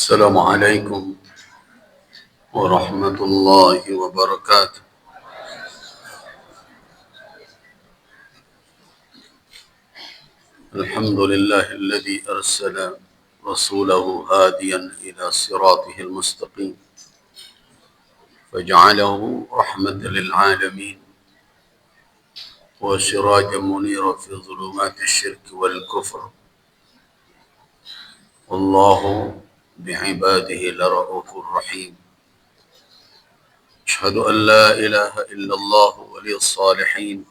السلام عليكم ورحمة الله وبركاته. الحمد لله الذي أرسل رسوله هاديا إلى صراطه المستقيم فجعله رحمة للعالمين وسراجا منيرا في ظلمات الشرك والكفر. والله بعباده لرؤوف رحيم. أشهد أن لا إله إلا الله ولي الصالحين،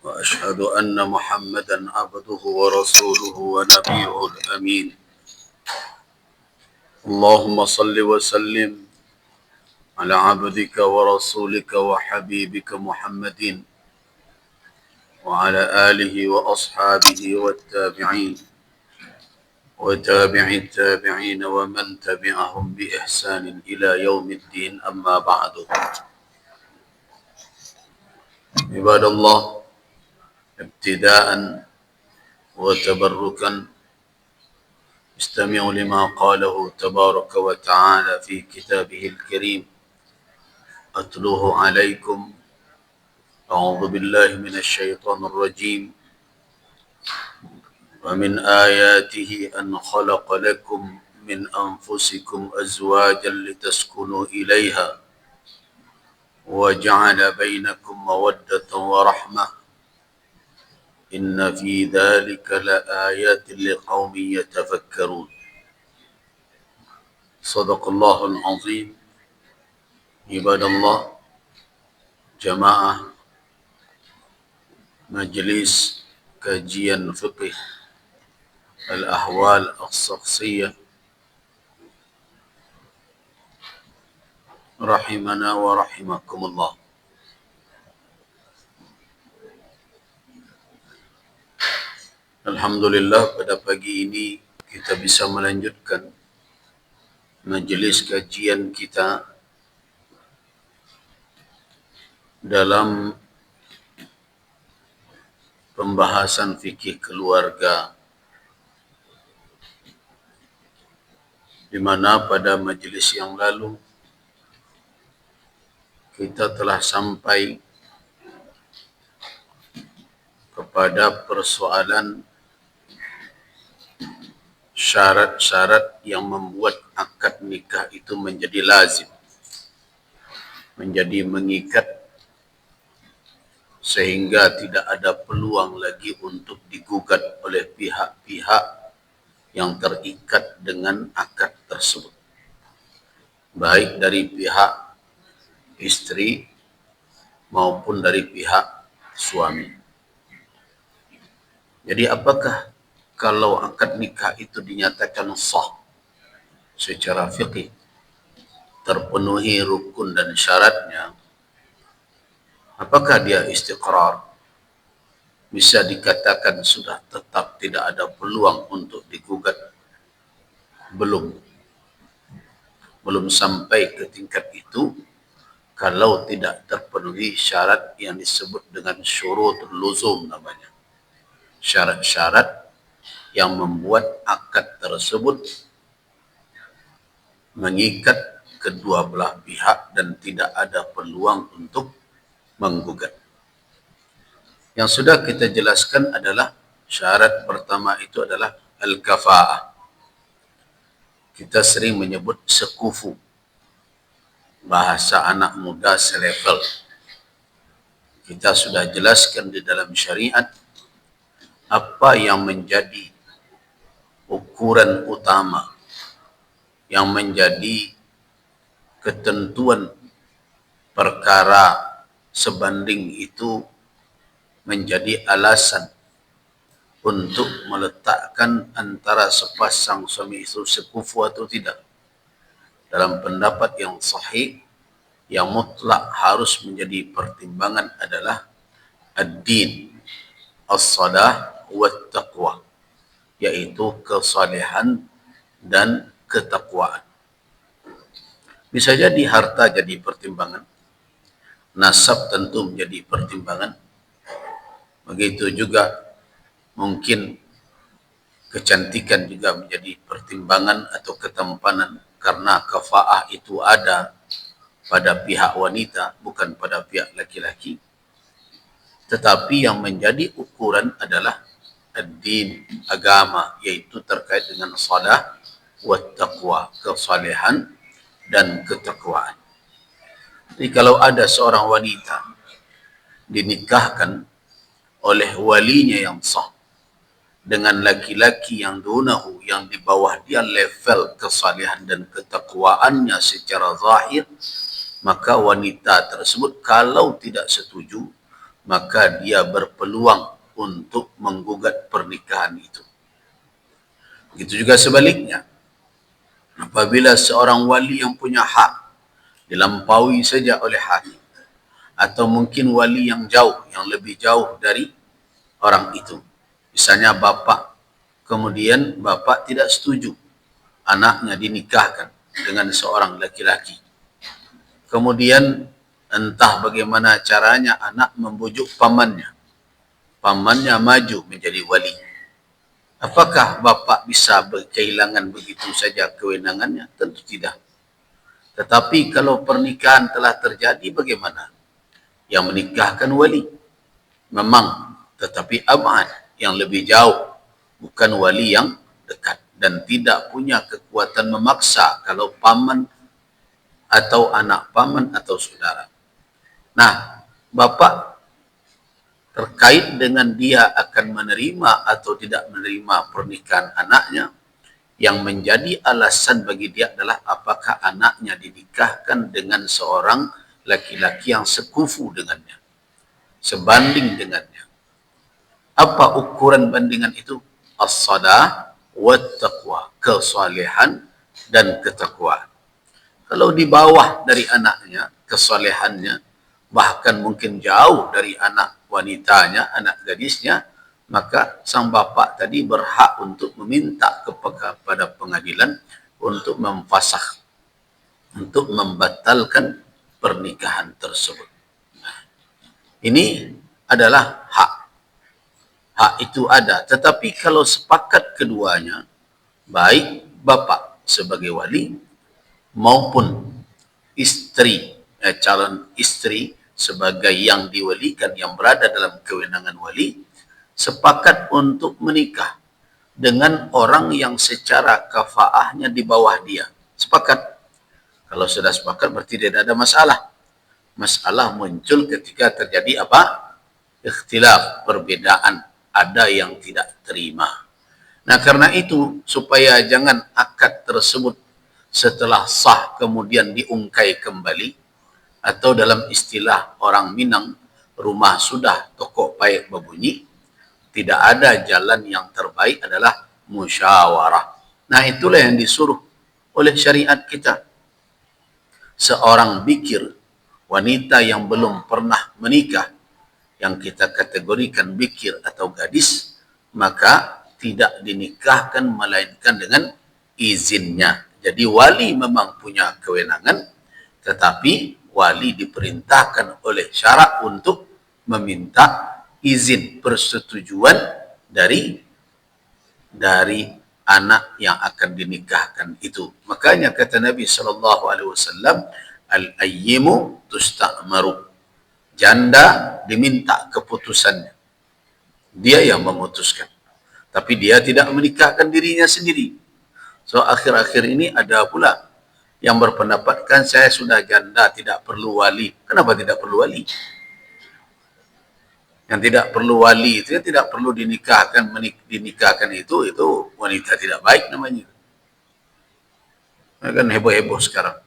وأشهد أن محمدا عبده ورسوله ونبيه الأمين. اللهم صل وسلم على عبدك ورسولك وحبيبك محمد وعلى آله وأصحابه والتابعين وتابع التابعين ومن تبعهم بإحسان إلى يوم الدين. أما بعد، عباد الله، ابتداء وتبركا استمعوا لما قاله تبارك وتعالى في كتابه الكريم أتلوه عليكم. أعوذ بالله من الشيطان الرجيم. ومن آياته أن خلق لكم من أنفسكم أزواجا لتسكنوا إليها وجعل بينكم مودة ورحمة إن في ذلك لآيات لقوم يتفكرون. صدق الله العظيم. عباد الله، jamaah Majlis Kajian Fiqh Al-Ahwal As-Shakhsiyah rahimana wa rahimakumullah. Alhamdulillah, pada pagi ini kita bisa melanjutkan majlis kajian kita dalam pembahasan fikih keluarga, di mana pada majlis yang lalu kita telah sampai kepada persoalan syarat-syarat yang membuat akad nikah itu menjadi lazim, menjadi mengikat, sehingga tidak ada peluang lagi untuk digugat oleh pihak-pihak yang terikat dengan akad tersebut, baik dari pihak istri maupun dari pihak suami. Jadi apakah kalau akad nikah itu dinyatakan sah secara fiqih, terpenuhi rukun dan syaratnya, apakah dia istiqrar, bisa dikatakan sudah tetap tidak ada peluang untuk digugat? Belum sampai ke tingkat itu kalau tidak terpenuhi syarat yang disebut dengan syurutul luzum namanya. Syarat-syarat yang membuat akad tersebut mengikat kedua belah pihak dan tidak ada peluang untuk menggugat. Yang sudah kita jelaskan adalah syarat pertama itu adalah al-kafa'ah. Kita sering menyebut sekufu, bahasa anak muda selevel. Kita sudah jelaskan di dalam syariat apa yang menjadi ukuran utama, yang menjadi ketentuan perkara sebanding itu menjadi alasan untuk meletakkan antara sepasang suami istri sekufu atau tidak. Dalam pendapat yang sahih, yang mutlak harus menjadi pertimbangan adalah ad-din, as-salah wa taqwa, yaitu kesalehan dan ketakwaan. Bisa jadi harta jadi pertimbangan, nasab tentu menjadi pertimbangan, begitu juga mungkin kecantikan juga menjadi pertimbangan atau ketampanan, karena kafaah itu ada pada pihak wanita, bukan pada pihak laki-laki. Tetapi yang menjadi ukuran adalah ad-din, agama, yaitu terkait dengan salah wa taqwa, kesalehan dan ketakwaan. Jadi kalau ada seorang wanita dinikahkan oleh walinya yang sah dengan laki-laki yang dunahu, yang di bawah dia level kesalehan dan ketakwaannya secara zahir, maka wanita tersebut kalau tidak setuju, maka dia berpeluang untuk menggugat pernikahan itu. Begitu juga sebaliknya. Apabila seorang wali yang punya hak dilampaui saja oleh hakim, atau mungkin wali yang jauh, yang lebih jauh dari orang itu. Misalnya bapak, kemudian bapak tidak setuju anaknya dinikahkan dengan seorang laki-laki. Kemudian entah bagaimana caranya anak membujuk pamannya. Pamannya maju menjadi wali. Apakah bapak bisa kehilangan begitu saja kewenangannya? Tentu tidak. Tetapi kalau pernikahan telah terjadi, bagaimana? Yang menikahkan wali. Memang, tetapi abad yang lebih jauh, bukan wali yang dekat, dan tidak punya kekuatan memaksa kalau paman atau anak paman atau saudara. Nah, bapak terkait dengan dia akan menerima atau tidak menerima pernikahan anaknya, yang menjadi alasan bagi dia adalah apakah anaknya dinikahkan dengan seorang laki-laki yang sekufu dengannya, sebanding dengannya. Apa ukuran bandingan itu? As-salah wa taqwa, kesalehan dan ketakwaan. Kalau di bawah dari anaknya, kesalehannya, bahkan mungkin jauh dari anak wanitanya, anak gadisnya, maka sang bapak tadi berhak untuk meminta kepada pengadilan untuk memfasakh, untuk membatalkan pernikahan tersebut. Nah, ini adalah hak. Hak itu ada. Tetapi kalau sepakat keduanya, baik bapak sebagai wali maupun istri, calon istri sebagai yang diwalikan, yang berada dalam kewenangan wali, sepakat untuk menikah dengan orang yang secara kafaahnya di bawah dia. Sepakat. Kalau sudah sepakat berarti tidak ada masalah. Masalah muncul ketika terjadi apa? Ikhtilaf, perbedaan. Ada yang tidak terima. Nah, karena itu, supaya jangan akad tersebut setelah sah kemudian diungkai kembali, atau dalam istilah orang Minang, rumah sudah tokok paik berbunyi, tidak ada jalan yang terbaik adalah musyawarah. Nah, itulah yang disuruh oleh syariat kita. Seorang bikir, wanita yang belum pernah menikah, yang kita kategorikan bikir atau gadis, maka tidak dinikahkan melainkan dengan izinnya. Jadi wali memang punya kewenangan, tetapi wali diperintahkan oleh syarak untuk meminta izin, persetujuan dari anak yang akan dinikahkan itu. Makanya kata Nabi SAW, al-ayyimu tusta'maru. Janda diminta keputusannya. Dia yang memutuskan. Tapi dia tidak menikahkan dirinya sendiri. So, akhir-akhir ini ada pula yang berpendapat, kan saya sudah janda, tidak perlu wali. Kenapa tidak perlu wali? Yang tidak perlu wali itu, tidak perlu dinikahkan, dinikahkan itu wanita tidak baik namanya. Kan heboh-heboh sekarang.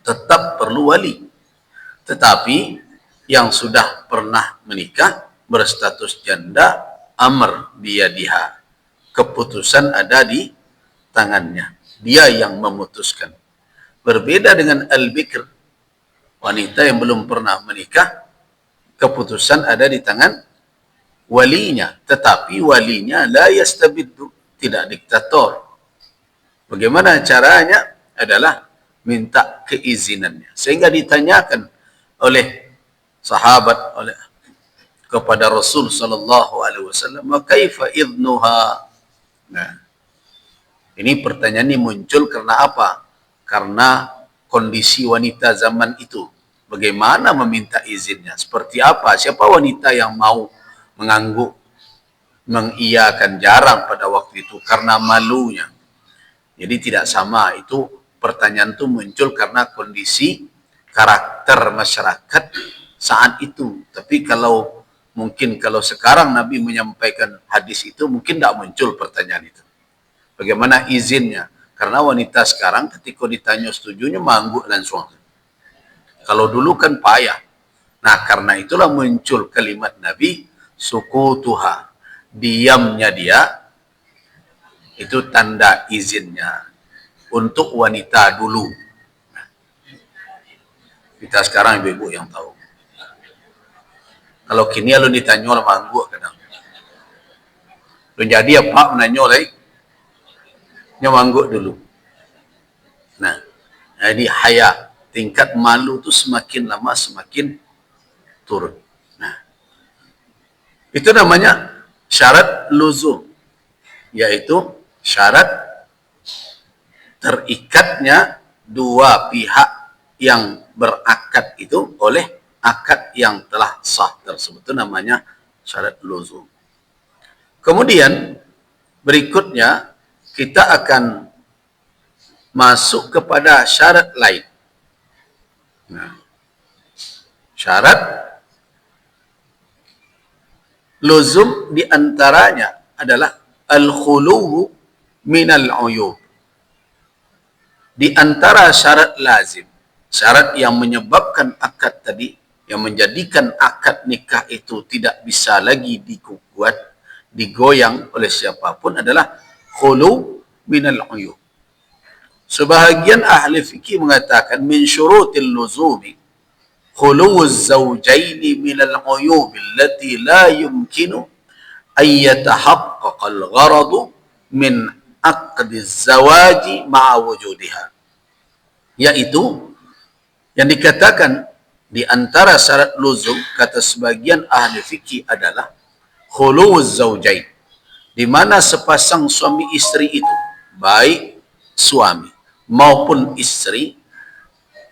Tetap perlu wali. Tetapi yang sudah pernah menikah, berstatus janda, amr biyadiha, keputusan ada di tangannya. Dia yang memutuskan. Berbeda dengan al-bikr, wanita yang belum pernah menikah, keputusan ada di tangan walinya. Tetapi walinya la yastabiddu, tidak diktator. Bagaimana caranya? Adalah minta keizinannya. Sehingga ditanyakan oleh sahabat kepada Rasul sallallahu alaihi wasallam, "Kaifa idnuha?" Nah, ini pertanyaan ini muncul karena apa? Karena kondisi wanita zaman itu. Bagaimana meminta izinnya? Seperti apa? Siapa wanita yang mau mengangguk, mengiyakan? Jarang pada waktu itu karena malunya. Jadi tidak sama. Itu pertanyaan itu muncul karena kondisi karakter masyarakat saat itu. Tapi kalau mungkin kalau sekarang Nabi menyampaikan hadis itu, mungkin tidak muncul pertanyaan itu. Bagaimana izinnya? Karena wanita sekarang ketika ditanya setujunya mangguk langsung. Kalau dulu kan payah. Nah, karena itulah muncul kalimat Nabi, sukutuha. Diamnya dia, itu tanda izinnya. Untuk wanita dulu. Kita sekarang ibu-ibu yang tahu. Kalau kini lu ditanya orang mangguk kadang. Lu jadi apa menanya lagi? Mangguk dulu. Nah, jadi haya. Tingkat malu tu semakin lama semakin turun. Nah, itu namanya syarat luzum, yaitu syarat terikatnya dua pihak yang berakad itu oleh akad yang telah sah tersebut. Itu namanya syarat luzum. Kemudian berikutnya kita akan masuk kepada syarat lain. Nah, syarat luzum diantaranya adalah al-khuluwu minal uyub. Di antara syarat lazim, syarat yang menyebabkan akad tadi, yang menjadikan akad nikah itu tidak bisa lagi dikuat, digoyang oleh siapapun adalah khulu minal uyub. Sebahagian ahli fikih mengatakan min syurutil luzumi khuluwuz zawjaini minal uyub allati la yumkinu ay yatahaqqaqa al-gharadu min aqdiz zawaji ma'a wujudiha. Yaitu yang dikatakan di antara syarat luzum kata sebagian ahli fikih adalah khuluwuz zawjain, di mana sepasang suami istri itu, baik suami maupun istri,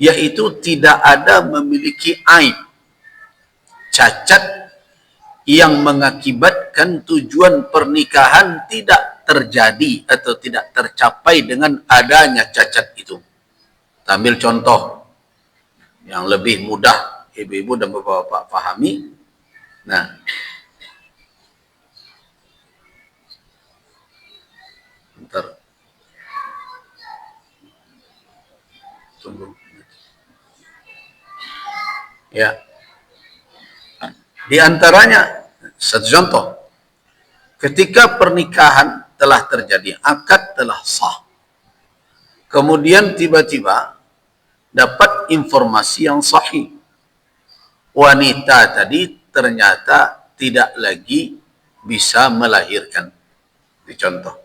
yaitu tidak ada memiliki aib, cacat yang mengakibatkan tujuan pernikahan tidak terjadi atau tidak tercapai dengan adanya cacat itu. Ambil contoh yang lebih mudah ibu-ibu dan bapak-bapak pahami. Nah, bentar. Tunggu. Ya. Di antaranya, satu contoh. Ketika pernikahan telah terjadi, akad telah sah. Kemudian tiba-tiba dapat informasi yang sahih. Wanita tadi ternyata tidak lagi bisa melahirkan. Dicontoh.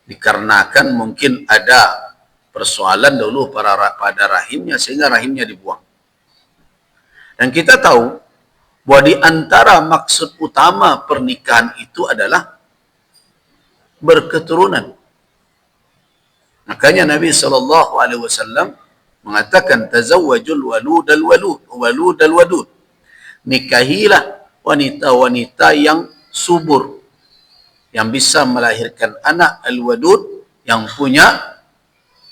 Dikarenakan mungkin ada persoalan dulu pada rahimnya sehingga rahimnya dibuang. Dan kita tahu bahwa di antara maksud utama pernikahan itu adalah berketurunan. Makanya Nabi SAW mengatakan tazawwajul walud al wadud. Nikahilah wanita-wanita yang subur, yang bisa melahirkan anak, al-wadud, yang punya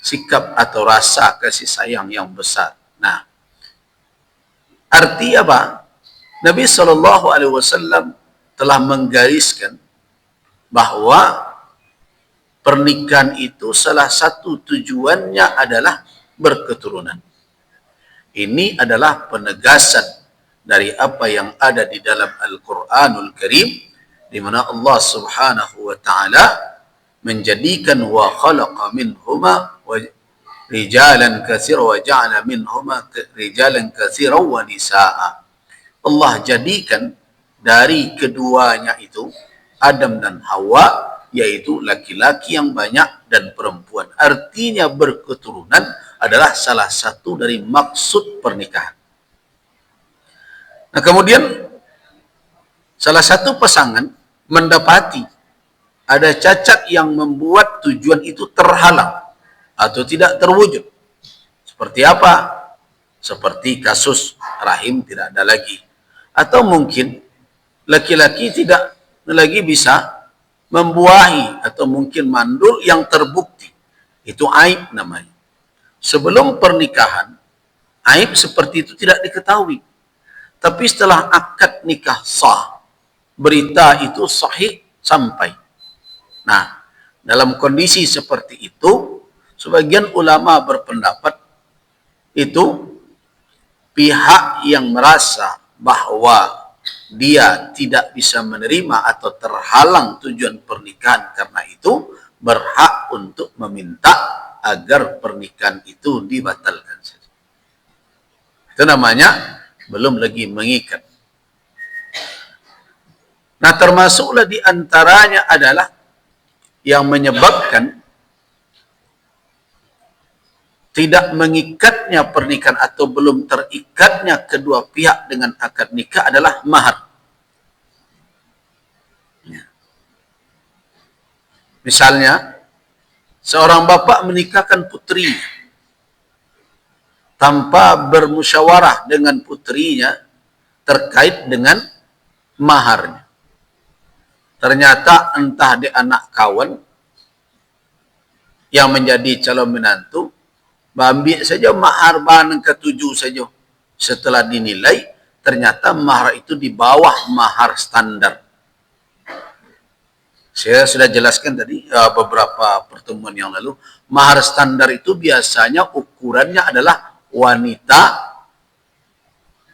sikap atau rasa kasih sayang yang besar. Nah, arti apa? Nabi SAW telah menggariskan bahwa pernikahan itu salah satu tujuannya adalah berketurunan. Ini adalah penegasan dari apa yang ada di dalam Al-Quranul Karim, di mana Allah Subhanahu wa Ta'ala menjadikan wa khalaqa minhuma rijalan katsira wa ja'ala minhuma rijalan katsira wa nisaa. Allah jadikan dari keduanya itu Adam dan Hawa, yaitu laki-laki yang banyak dan perempuan. Artinya berketurunan adalah salah satu dari maksud pernikahan. Nah, kemudian salah satu pasangan mendapati ada cacat yang membuat tujuan itu terhalang atau tidak terwujud. Seperti apa? Seperti kasus rahim tidak ada lagi. Atau mungkin laki-laki tidak lagi bisa membuahi, atau mungkin mandul yang terbukti. Itu aib namanya. Sebelum pernikahan, aib seperti itu tidak diketahui. Tapi setelah akad nikah sah, berita itu sahih sampai. Nah, dalam kondisi seperti itu, sebagian ulama berpendapat itu pihak yang merasa bahwa dia tidak bisa menerima atau terhalang tujuan pernikahan karena itu, berhak untuk meminta agar pernikahan itu dibatalkan saja. Itu namanya belum lagi mengikat. Nah, termasuklah di antaranya adalah yang menyebabkan tidak mengikatnya pernikahan atau belum terikatnya kedua pihak dengan akad nikah adalah mahar. Misalnya, seorang bapak menikahkan putri tanpa bermusyawarah dengan putrinya terkait dengan maharnya. Ternyata entah dia anak kawan yang menjadi calon menantu, ambil saja mahar bahan ketujuh saja. Setelah dinilai, ternyata mahar itu di bawah mahar standar. Saya sudah jelaskan tadi beberapa pertemuan yang lalu, mahar standar itu biasanya ukurannya adalah wanita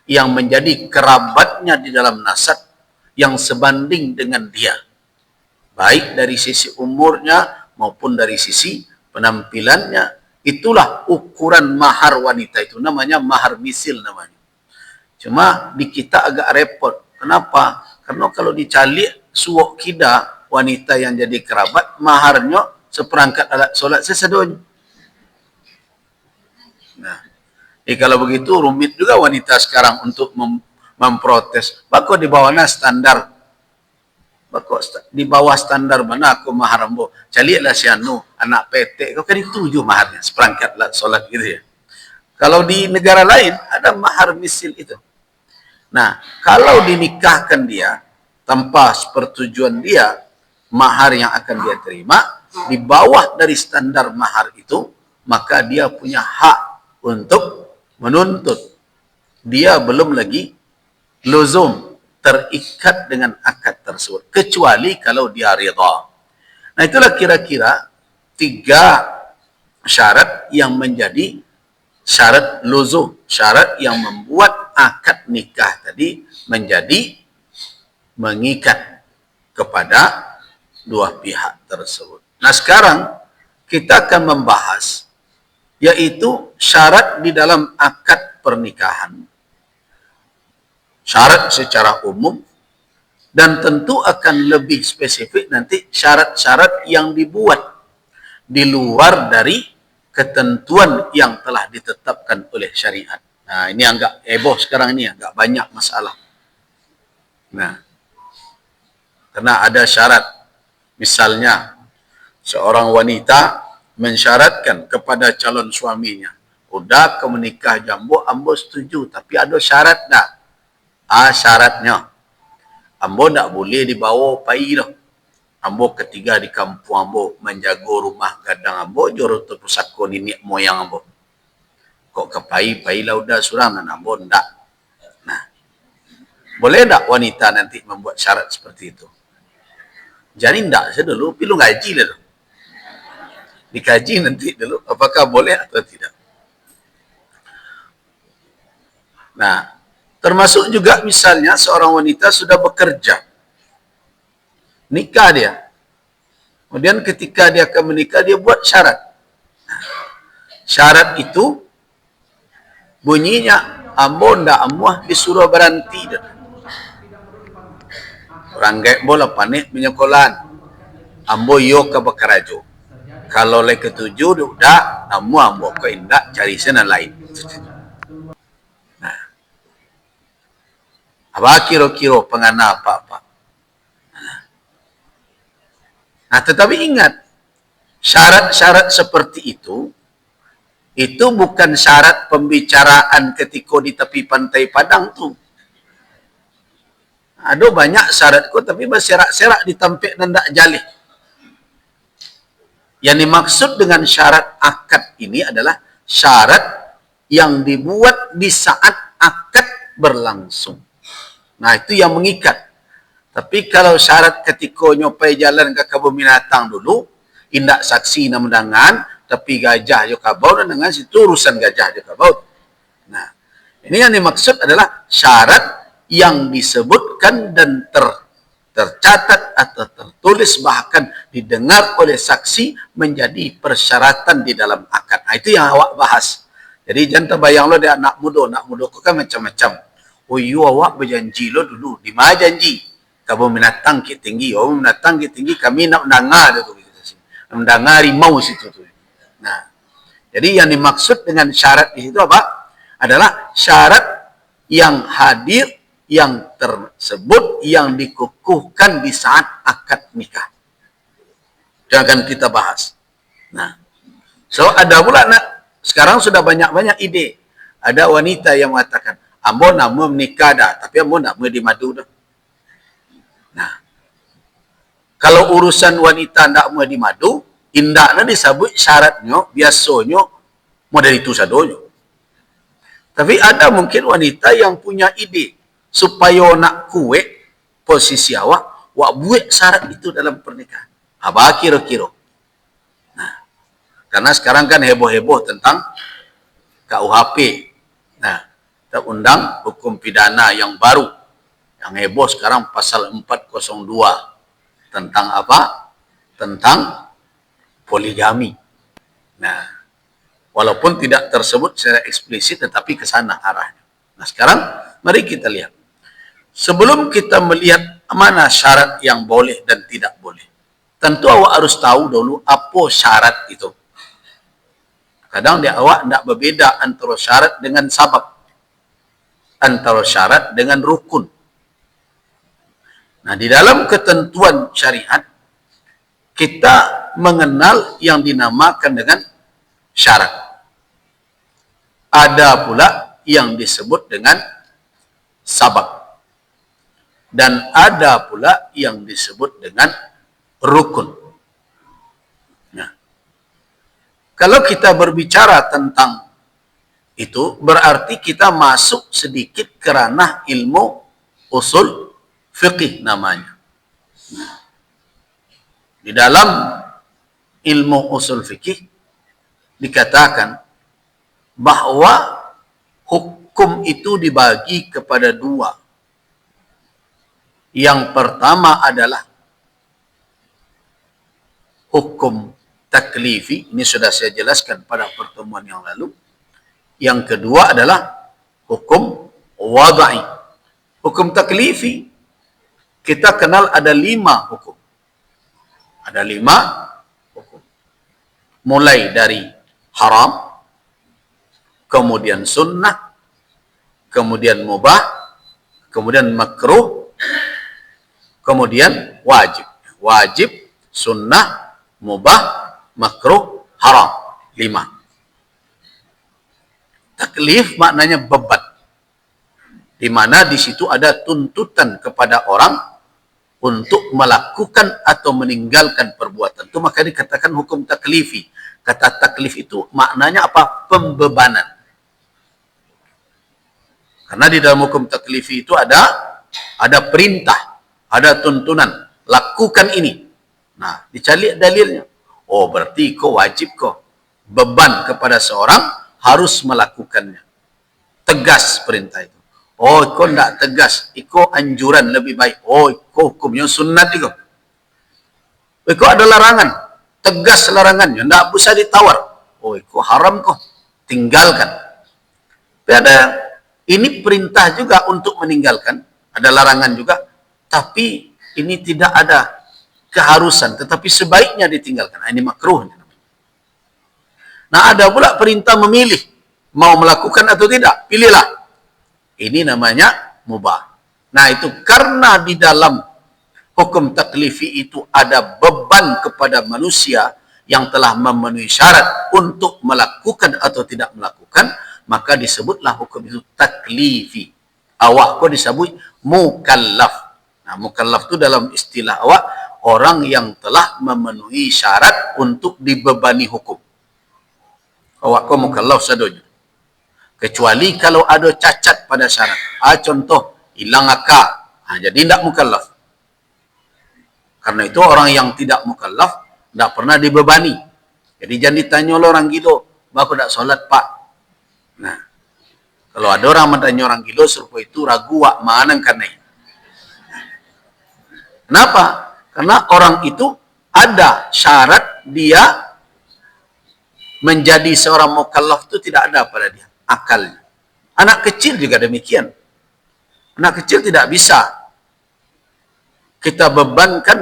yang menjadi kerabatnya di dalam nasab yang sebanding dengan dia, baik dari sisi umurnya maupun dari sisi penampilannya. Itulah ukuran mahar wanita, itu namanya mahar misil namanya. Cuma di kita agak repot. Kenapa? Karena kalau dicalik suwok kida wanita yang jadi kerabat, maharnya seperangkat alat solat sesadonya. Nah, kalau begitu rumit juga wanita sekarang untuk memprotes. Bako di bawahnya standar. Bako di bawah standar mana aku mahar ambo. Calilah si anu anak PT. Kau kan itu maharnya seperangkat alat solat gitu ya. Kalau di negara lain ada mahar misil itu. Nah, kalau dinikahkan dia tanpa persetujuan dia, mahar yang akan dia terima di bawah dari standar mahar itu, maka dia punya hak untuk menuntut. Dia belum lagi luzum terikat dengan akad tersebut, kecuali kalau dia ridha. Nah, itulah kira-kira 3 syarat yang menjadi syarat luzum, syarat yang membuat akad nikah tadi menjadi mengikat kepada dua pihak tersebut. Nah, sekarang kita akan membahas yaitu syarat di dalam akad pernikahan. Syarat secara umum, dan tentu akan lebih spesifik nanti syarat-syarat yang dibuat di luar dari ketentuan yang telah ditetapkan oleh syariat. Nah, ini agak heboh sekarang ini, agak banyak masalah. Nah, karena ada syarat. Misalnya, seorang wanita mensyaratkan kepada calon suaminya, udah kau menikah jambo, ambo setuju, tapi ada syarat dah. Syaratnya, ambo tak boleh dibawa pai dah. Ambo ketiga di kampung ambo menjaga rumah gadang ambo, joro tu pusako nenek moyang ambo. Kok kepai-pai lah udah surang dan ambo ndak. Nah, boleh tak wanita nanti membuat syarat seperti itu? Jadi ndak saya dulu, pilu ngaji lah tu. Dikaji nanti dulu apakah boleh atau tidak. Nah, termasuk juga misalnya seorang wanita sudah bekerja, nikah dia. Kemudian ketika dia akan menikah, dia buat syarat. Syarat itu bunyinya, ambo ndak amuah disuruh berhenti. Orang gak boleh panik menyekolan. Ambo yo ke bekarajo. Kalau le ketujuh udah, ambo ke indak cari sana lain. Nah, apa kira-kira pengana apa-apa? Nah, tetapi ingat, syarat-syarat seperti itu bukan syarat pembicaraan ketika di tepi pantai Padang tuh. Ada banyak syaratku, tapi berserak-serak ditampik dan tak jalih. Yang dimaksud dengan syarat akad ini adalah syarat yang dibuat di saat akad berlangsung. Nah, itu yang mengikat. Tapi kalau syarat ketika nyopai jalan ke kebun binatang dulu, indak saksi na mendangan, tapi gajah jo kabau dan dengan situ urusan gajah jo kabau. Nah, ini yang dimaksud adalah syarat yang disebutkan dan tercatat atau tertulis bahkan didengar oleh saksi menjadi persyaratan di dalam akad. Nah, itu yang awak bahas. Jadi jangan terbayang lo dia anak muda kau kan macam-macam. Oh iya, awak berjanji lo dulu, di mana janji? Kebun binatang ki tinggi, binatang ki tinggi, kami nak mendengar itu, mendengar rimau situ tu. Nah, jadi yang dimaksud dengan syarat di situ apa? Adalah syarat yang hadir, yang tersebut, yang dikukuhkan di saat akad nikah. Jangan kita bahas. Nah, so ada pula sekarang sudah banyak-banyak ide. Ada wanita yang mengatakan, ambo nama menikah dah, tapi ambo nama di madu dah. Nah, kalau urusan wanita ndak mau di madu, indaknya disebut syaratnya, biasanya model itu sadonya. Tapi ada mungkin wanita yang punya ide supaya nak kue posisi awak buat syarat itu dalam pernikahan. Apa kira-kira? Nah, karena sekarang kan heboh-heboh tentang KUHP. Nah, kita undang hukum pidana yang baru. Yang heboh sekarang pasal 402 tentang apa? Tentang poligami. Nah, walaupun tidak tersebut secara eksplisit, tetapi ke sana arahnya. Nah, sekarang mari kita lihat. Sebelum kita melihat mana syarat yang boleh dan tidak boleh, tentu awak harus tahu dulu apa syarat itu. Kadang dia awak tidak berbeda antara syarat dengan sabab, antara syarat dengan rukun. Nah, di dalam ketentuan syariat, kita mengenal yang dinamakan dengan syarat. Ada pula yang disebut dengan sabab. Dan ada pula yang disebut dengan rukun. Nah, kalau kita berbicara tentang itu, berarti kita masuk sedikit ke ranah ilmu usul fiqih namanya. Di dalam ilmu usul fikih dikatakan bahwa hukum itu dibagi kepada dua. Yang pertama adalah hukum taklifi, ini sudah saya jelaskan pada pertemuan yang lalu. Yang kedua adalah hukum wadai. Hukum taklifi kita kenal ada 5 hukum. Ada 5 hukum. Mulai dari haram, kemudian sunnah, kemudian mubah, kemudian makruh, kemudian wajib. Wajib, sunnah, mubah, makruh, haram. 5. Taklif maknanya beban. Di mana di situ ada tuntutan kepada orang untuk melakukan atau meninggalkan perbuatan itu, maka dikatakan hukum taklifi. Kata taklif itu maknanya apa? Pembebanan. Karena di dalam hukum taklifi itu ada perintah, ada tuntunan, lakukan ini. Nah, dicari dalilnya. Oh, berarti kau wajib kau beban kepada seorang harus melakukannya. Tegas perintah itu. Oh, kau tidak tegas. Iko anjuran lebih baik. Oh, iko hukumnya sunnat itu. Iko ada larangan. Tegas larangannya. Tidak bisa ditawar. Oh, iko haram kok. Tinggalkan. Tapi ada, ini perintah juga untuk meninggalkan. Ada larangan juga. Tapi ini tidak ada keharusan. Tetapi sebaiknya ditinggalkan. Nah, ini makruh. Nah, ada pula perintah memilih. Mau melakukan atau tidak. Pilihlah. Ini namanya mubah. Nah, itu karena di dalam hukum taklifi itu ada beban kepada manusia yang telah memenuhi syarat untuk melakukan atau tidak melakukan, maka disebutlah hukum itu taklifi. Awak kau disebut mukallaf. Nah, mukallaf itu dalam istilah awak orang yang telah memenuhi syarat untuk dibebani hukum. Awak kau mukallaf sadonya. Kecuali kalau ada cacat pada syarat. Contoh, hilang akal. Jadi tidak mukallaf. Karena itu orang yang tidak mukallaf tidak pernah dibebani. Jadi jangan ditanya oleh orang gila, "Baku tak solat, Pak?" Nah, kalau ada orang bertanya orang gila, serupa itu ragu wak mana karena. Kenapa? Karena orang itu ada syarat dia menjadi seorang mukallaf itu tidak ada pada dia akalnya. Anak kecil juga demikian. Anak kecil tidak bisa kita bebankan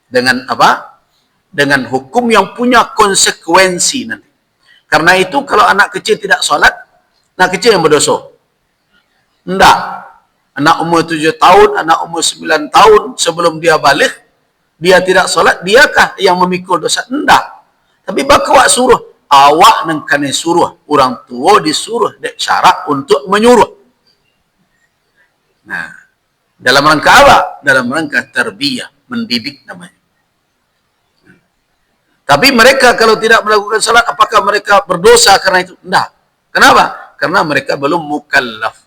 dengan apa? Dengan hukum yang punya konsekuensi nanti. Karena itu kalau anak kecil tidak sholat, anak kecil yang berdosa. Tidak. Anak umur 7 tahun, anak umur 9 tahun sebelum dia balik, dia tidak sholat, diakah yang memikul dosa? Tidak. Tapi bakal suruh. Awak nengkane suruh. Orang tua disuruh dek syarat untuk menyuruh. Nah, dalam rangka apa? Dalam rangka tarbiyah, mendidik namanya. Tapi mereka kalau tidak melakukan salat, apakah mereka berdosa karena itu? Tidak. Kenapa? Karena mereka belum mukallaf.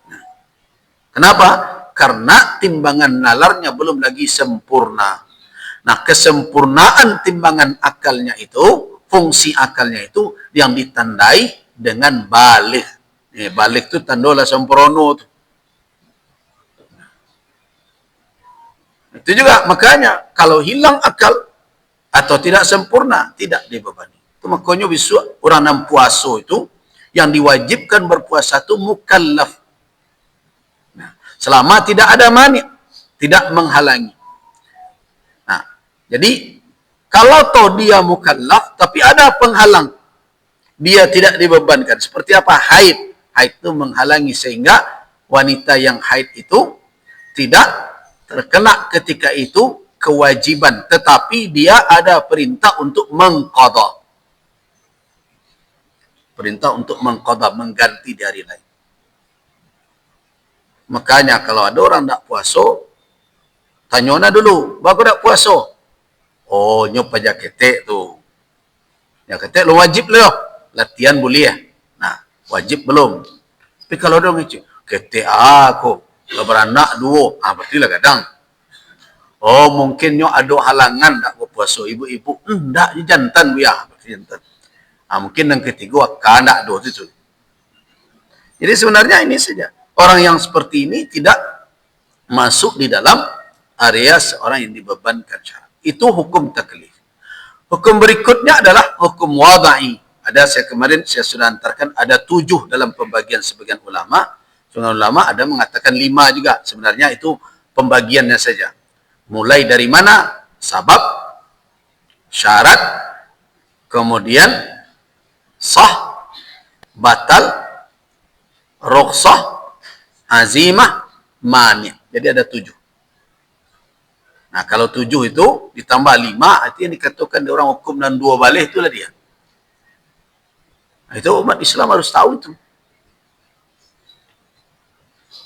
Nah, kenapa? Karena timbangan nalarnya belum lagi sempurna. Nah, kesempurnaan timbangan akalnya itu, fungsi akalnya itu yang ditandai dengan balik. Balik itu tandola sempurna itu. Itu juga makanya kalau hilang akal atau tidak sempurna tidak dibebani. Itu makanya bisu orang yang puasa itu yang diwajibkan berpuasa itu mukallaf. Nah, selama tidak ada mani, tidak menghalangi. Nah, jadi kalau toh dia mukallaf tapi ada penghalang, dia tidak dibebankan. Seperti apa? Haid. Haid itu menghalangi sehingga wanita yang haid itu tidak terkena ketika itu kewajiban, tetapi dia ada perintah untuk mengqadha. Perintah untuk mengqadha, mengganti di hari lain. Makanya kalau ada orang tak puasa, tanyona dulu, "Bagus tak puasa?" "Oh, nyop aja ketek tu." Ya ketek lo wajib lo. Latihan boleh ya. Nah, wajib belum. Tapi kalau dong itu, "Ketek aku kalau beranak dua, berarti lah kadang." "Oh, mungkin nyo ada halangan tak berpuasa ibu-ibu." "Enggak, jantan ya." Berarti jantan. Mungkin yang ketiga akan tak do itu. Jadi sebenarnya ini saja. Orang yang seperti ini tidak masuk di dalam area seorang yang dibebankan syarat. Itu hukum taklif. Hukum berikutnya adalah hukum wada'i. Kemarin saya sudah antarkan ada 7 dalam pembagian sebagian ulama. Sebagian ulama ada mengatakan 5 juga. Sebenarnya itu pembagiannya saja. Mulai dari mana? Sabab, syarat, kemudian sah, batal, rukhsah, azimah, mani. Jadi ada 7. Nah, kalau 7 itu ditambah 5, artinya dikatakan dia orang hukum dan 2 balik, itulah dia. Nah, itu umat Islam harus tahu itu.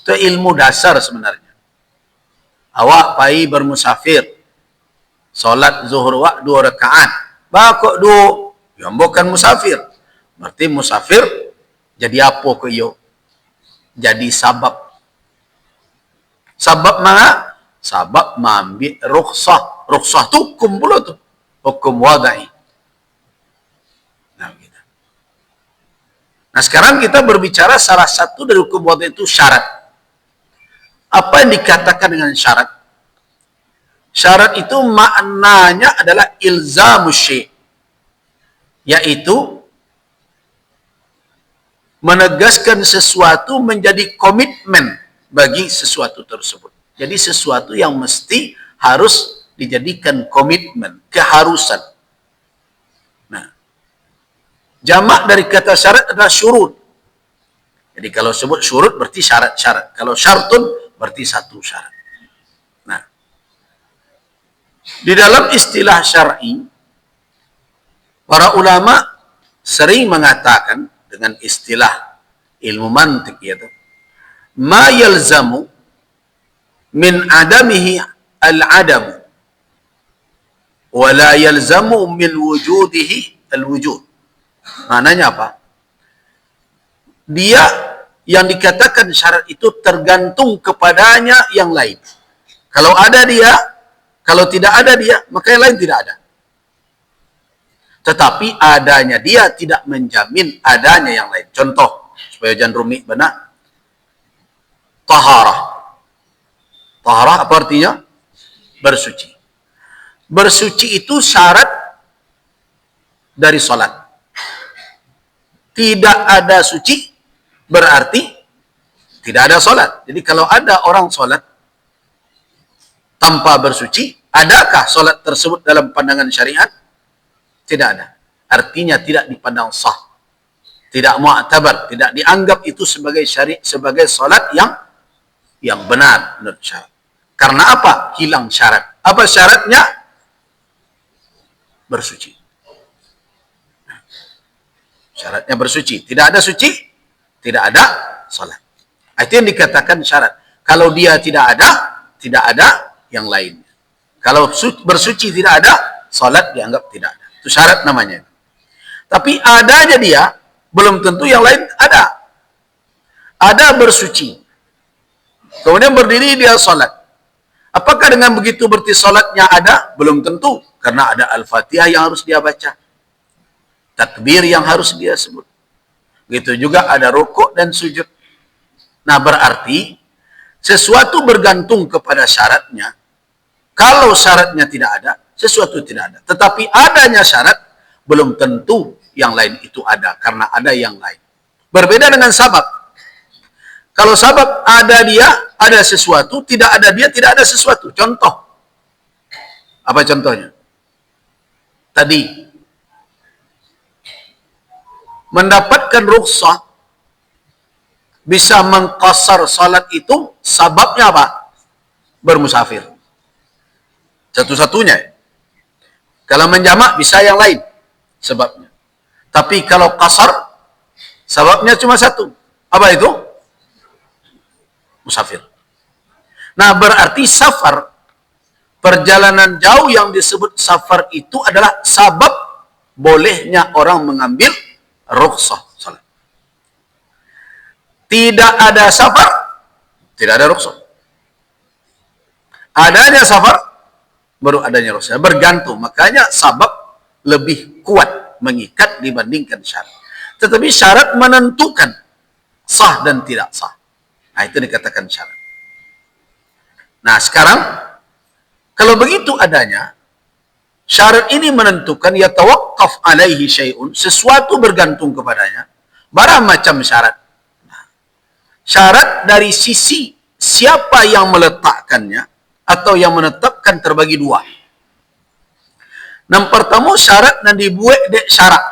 Itu ilmu dasar sebenarnya. Awak pai bermusafir, solat zuhur wak 2 rakaat. Bakok 2, yang bukan musafir. Berarti musafir jadi apa ke iyo? Jadi sabab. Sabab mana? Sabab mengambil rukhsah. Rukhsah itu hukum pula tu. Hukum wada'i. Nah, sekarang kita berbicara salah satu dari hukum wada'i itu syarat. Apa yang dikatakan dengan syarat? Syarat itu maknanya adalah ilzamus syai', yaitu menegaskan sesuatu menjadi komitmen bagi sesuatu tersebut. Jadi sesuatu yang mesti harus dijadikan komitmen, keharusan. Nah, jamak dari kata syarat adalah syurut. Jadi kalau sebut syurut berarti syarat-syarat. Kalau syartun berarti satu syarat. Di dalam istilah syar'i, para ulama sering mengatakan dengan istilah ilmu mantik, yaitu ma yalzamu min adamihi al-adam wa la yalzamu min wujudihi al-wujud. Maknanya apa? Dia yang dikatakan syarat itu tergantung kepadanya yang lain. Kalau ada dia, kalau tidak ada dia, maka yang lain tidak ada. Tetapi adanya dia tidak menjamin adanya yang lain. Contoh, supaya jangan rumit benar. Taharah. Taharah apa artinya? Bersuci. Bersuci itu syarat dari salat. Tidak ada suci, berarti tidak ada salat. Jadi kalau ada orang salat tanpa bersuci, adakah salat tersebut dalam pandangan syariat? Tidak ada. Artinya tidak dipandang sah. Tidak mu'tabar, tidak dianggap itu sebagai syariat, sebagai salat yang benar menurut syarat. Karena apa? Hilang syarat. Apa syaratnya? Bersuci. Syaratnya bersuci. Tidak ada suci, tidak ada salat. Itu yang dikatakan syarat. Kalau dia tidak ada yang lainnya. Kalau bersuci tidak ada, salat dianggap tidak ada. Itu syarat namanya. Tapi adanya dia, belum tentu yang lain ada. Ada bersuci. Kemudian berdiri dia salat. Apakah dengan begitu berarti salatnya ada? Belum tentu. Karena ada Al-Fatihah yang harus dia baca. Takbir yang harus dia sebut. Begitu juga ada rukuk dan sujud. Nah berarti sesuatu bergantung kepada syaratnya. Kalau syaratnya tidak ada, sesuatu tidak ada. Tetapi adanya syarat, belum tentu yang lain itu ada. Karena ada yang lain. Berbeda dengan sabab. Kalau sabab ada dia, ada sesuatu. Tidak ada dia, tidak ada sesuatu. Contoh. Apa contohnya? Tadi. Mendapatkan rukhsah. Bisa mengqasar salat itu. Sababnya apa? Bermusafir. Satu-satunya. Kalau menjamak bisa yang lain sebabnya. Tapi kalau qasar sebabnya cuma satu. Apa itu? Musafir. Nah, berarti safar, perjalanan jauh yang disebut safar itu adalah sabab bolehnya orang mengambil rukhsah salat. Tidak ada safar, tidak ada rukhsah. Adanya safar, baru adanya rukhsah. Bergantung. Makanya sabab lebih kuat mengikat dibandingkan syarat. Tetapi syarat menentukan sah dan tidak sah. Nah, itu dikatakan syarat. Nah, sekarang kalau begitu adanya syarat ini menentukan yatawaqqaf alaihi syai'un, sesuatu bergantung kepadanya. Berapa macam syarat? Nah, syarat dari sisi siapa yang meletakkannya atau yang menetapkan terbagi dua. Yang pertama syarat yang dibuat dek syarat.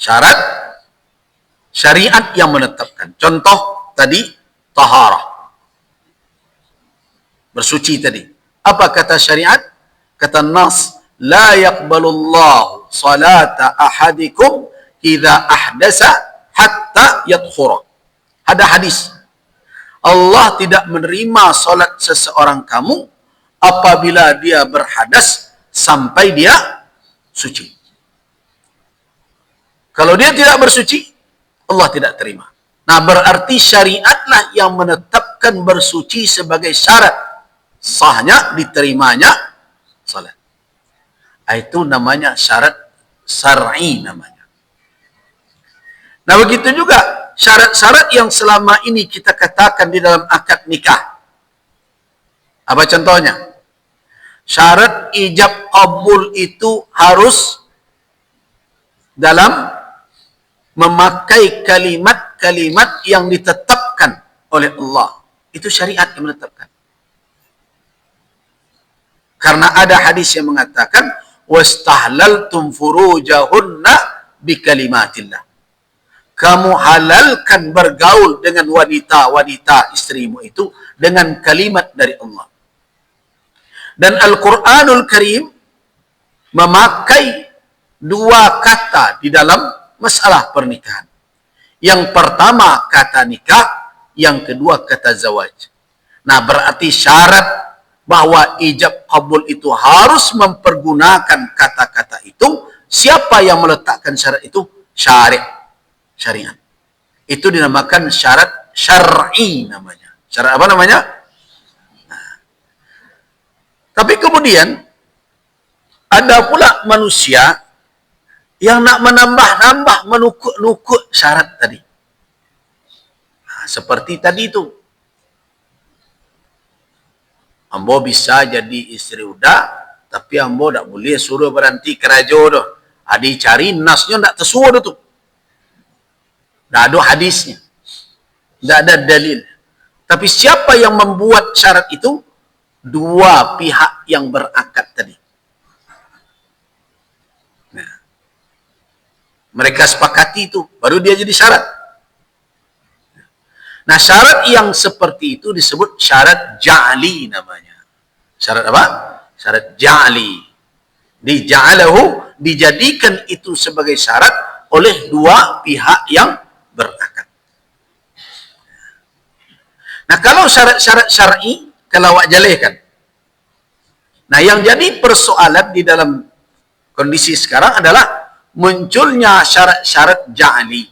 Syarat syariat yang menetapkan. Contoh tadi taharah. Bersuci tadi. Apa kata syariat? Kata Nas, la yaqbalullahu salata ahadikum idza ahdasa hatta yadkhura. Ada hadis. Allah tidak menerima salat seseorang kamu apabila dia berhadas sampai dia suci. Kalau dia tidak bersuci, Allah tidak terima. Nah, berarti syariatlah yang menetapkan bersuci sebagai syarat sahnya, diterimanya salat. Itu namanya syarat syar'i namanya. Nah, begitu juga syarat-syarat yang selama ini kita katakan di dalam akad nikah. Apa contohnya? Syarat ijab qabul itu harus dalam memakai kalimat-kalimat yang ditetapkan oleh Allah. Itu syariat yang menetapkan. Karena ada hadis yang mengatakan wastahlaltum furujahunna bikalimatillah. kamu halalkan bergaul dengan wanita-wanita istrimu itu dengan kalimat dari Allah. Dan Al-Quranul Karim memakai dua kata di dalam masalah pernikahan. Yang pertama kata nikah, yang kedua kata zawaj. Nah, berarti syarat bahwa ijab kabul itu harus mempergunakan kata-kata itu. Siapa yang meletakkan syarat itu? Syariat. Itu dinamakan syarat syar'i namanya. Syarat apa namanya? Nah. Tapi kemudian ada pula manusia yang nak menambah-nambah, menukuk-nukuk syarat tadi. Nah, seperti tadi itu. Ambo bisa jadi istri udah, tapi ambo tak boleh suruh berhenti kerajo tu. Adi cari nasnya tak tersuruh tu. Tak ada hadisnya. Tak ada dalil. Tapi siapa yang membuat syarat itu? Dua pihak yang berakad tadi. Nah, mereka sepakati itu, baru dia jadi syarat. Nah, syarat yang seperti itu disebut syarat ja'li namanya. Syarat apa? Syarat ja'li. Dijadikan itu sebagai syarat oleh dua pihak yang berakad. Nah, kalau syarat-syarat syar'i, kalau awak jalihkan. Nah, yang jadi persoalan di dalam kondisi sekarang adalah munculnya syarat-syarat ja'li.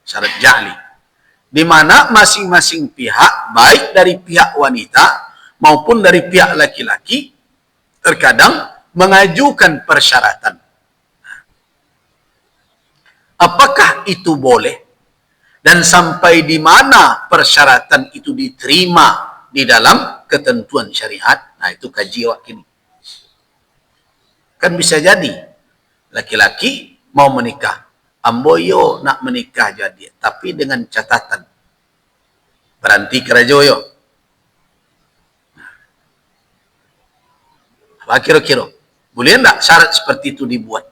Syarat ja'li. Di mana masing-masing pihak, baik dari pihak wanita maupun dari pihak laki-laki, terkadang mengajukan persyaratan. Apakah itu boleh? Dan sampai di mana persyaratan itu diterima di dalam ketentuan syariat? Nah, itu kaji awak kini. Kan bisa jadi laki-laki mau menikah. Amboyo nak menikah jadi, tapi dengan catatan berhenti kerajoyo. Apa kira-kira? Boleh tak syarat seperti itu dibuat?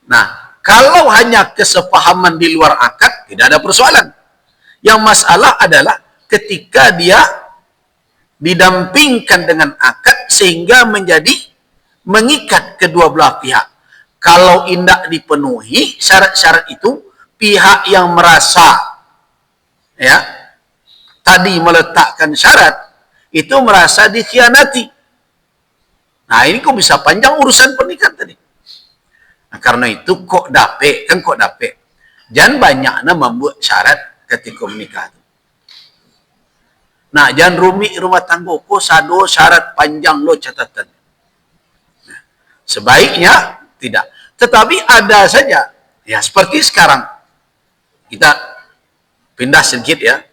Nah, kalau hanya kesepahaman di luar akad, tidak ada persoalan. Yang masalah adalah ketika dia didampingkan dengan akad sehingga menjadi mengikat kedua belah pihak. Kalau tidak dipenuhi syarat-syarat itu, pihak yang merasa tadi meletakkan syarat itu merasa dikhianati. Nah, ini kok bisa panjang urusan pernikahan tadi. Nah, karena itu kok dapet. Jangan banyaknya membuat syarat ketika menikah. Nah, jangan rumit rumah tangga. Kok sado syarat panjang lo catatan. Nah, sebaiknya tidak. Tetapi ada saja. Ya, seperti sekarang. Kita pindah sedikit ya.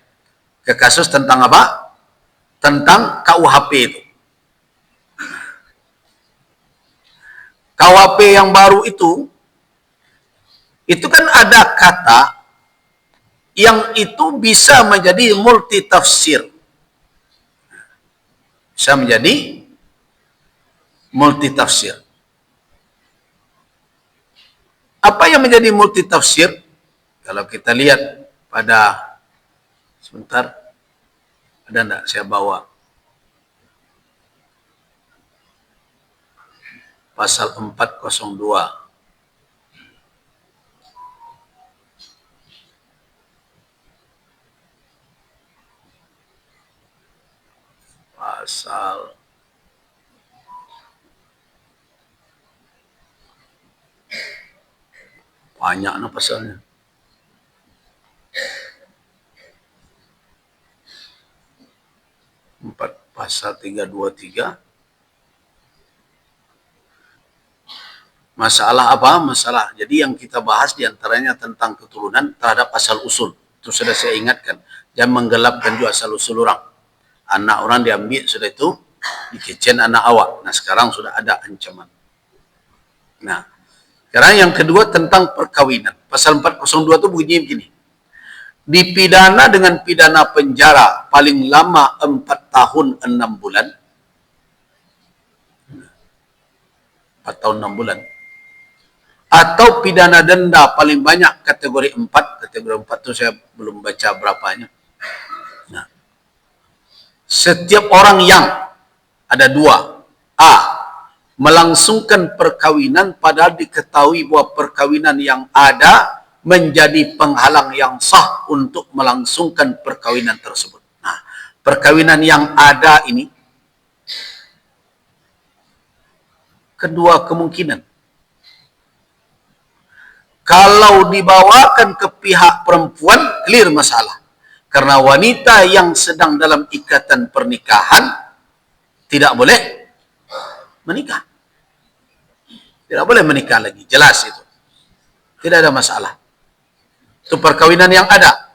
Ke kasus tentang apa? Tentang KUHP itu. KUHP yang baru itu kan ada kata yang itu bisa menjadi multitafsir. Bisa menjadi multitafsir. Apa yang menjadi multitafsir? Kalau kita lihat pada sebentar, ada enggak saya bawa pasal 402. Pasal banyak no pasalnya. Pasal 323. Masalah apa? Masalah. Jadi yang kita bahas diantaranya tentang keturunan terhadap asal usul. Itu sudah saya ingatkan. Jangan menggelapkan juga asal usul orang. Anak orang diambil sudah itu dikecen anak awak. Nah, sekarang sudah ada ancaman. Nah, sekarang yang kedua tentang perkawinan. Pasal 402 itu bunyi begini. Dipidana dengan pidana penjara paling lama 4 tahun 6 bulan 4 tahun 6 bulan. Atau pidana denda paling banyak kategori 4. Kategori 4 itu saya belum baca berapanya. Nah, setiap orang yang ada 2. A. Melangsungkan perkawinan padahal diketahui bahwa perkawinan yang ada menjadi penghalang yang sah untuk melangsungkan perkawinan tersebut. Nah, perkawinan yang ada ini kedua kemungkinan. Kalau dibawakan ke pihak perempuan, clear masalah. Karena wanita yang sedang dalam ikatan pernikahan tidak boleh menikah. Tidak boleh menikah lagi. Jelas itu. Tidak ada masalah. Itu perkawinan yang ada.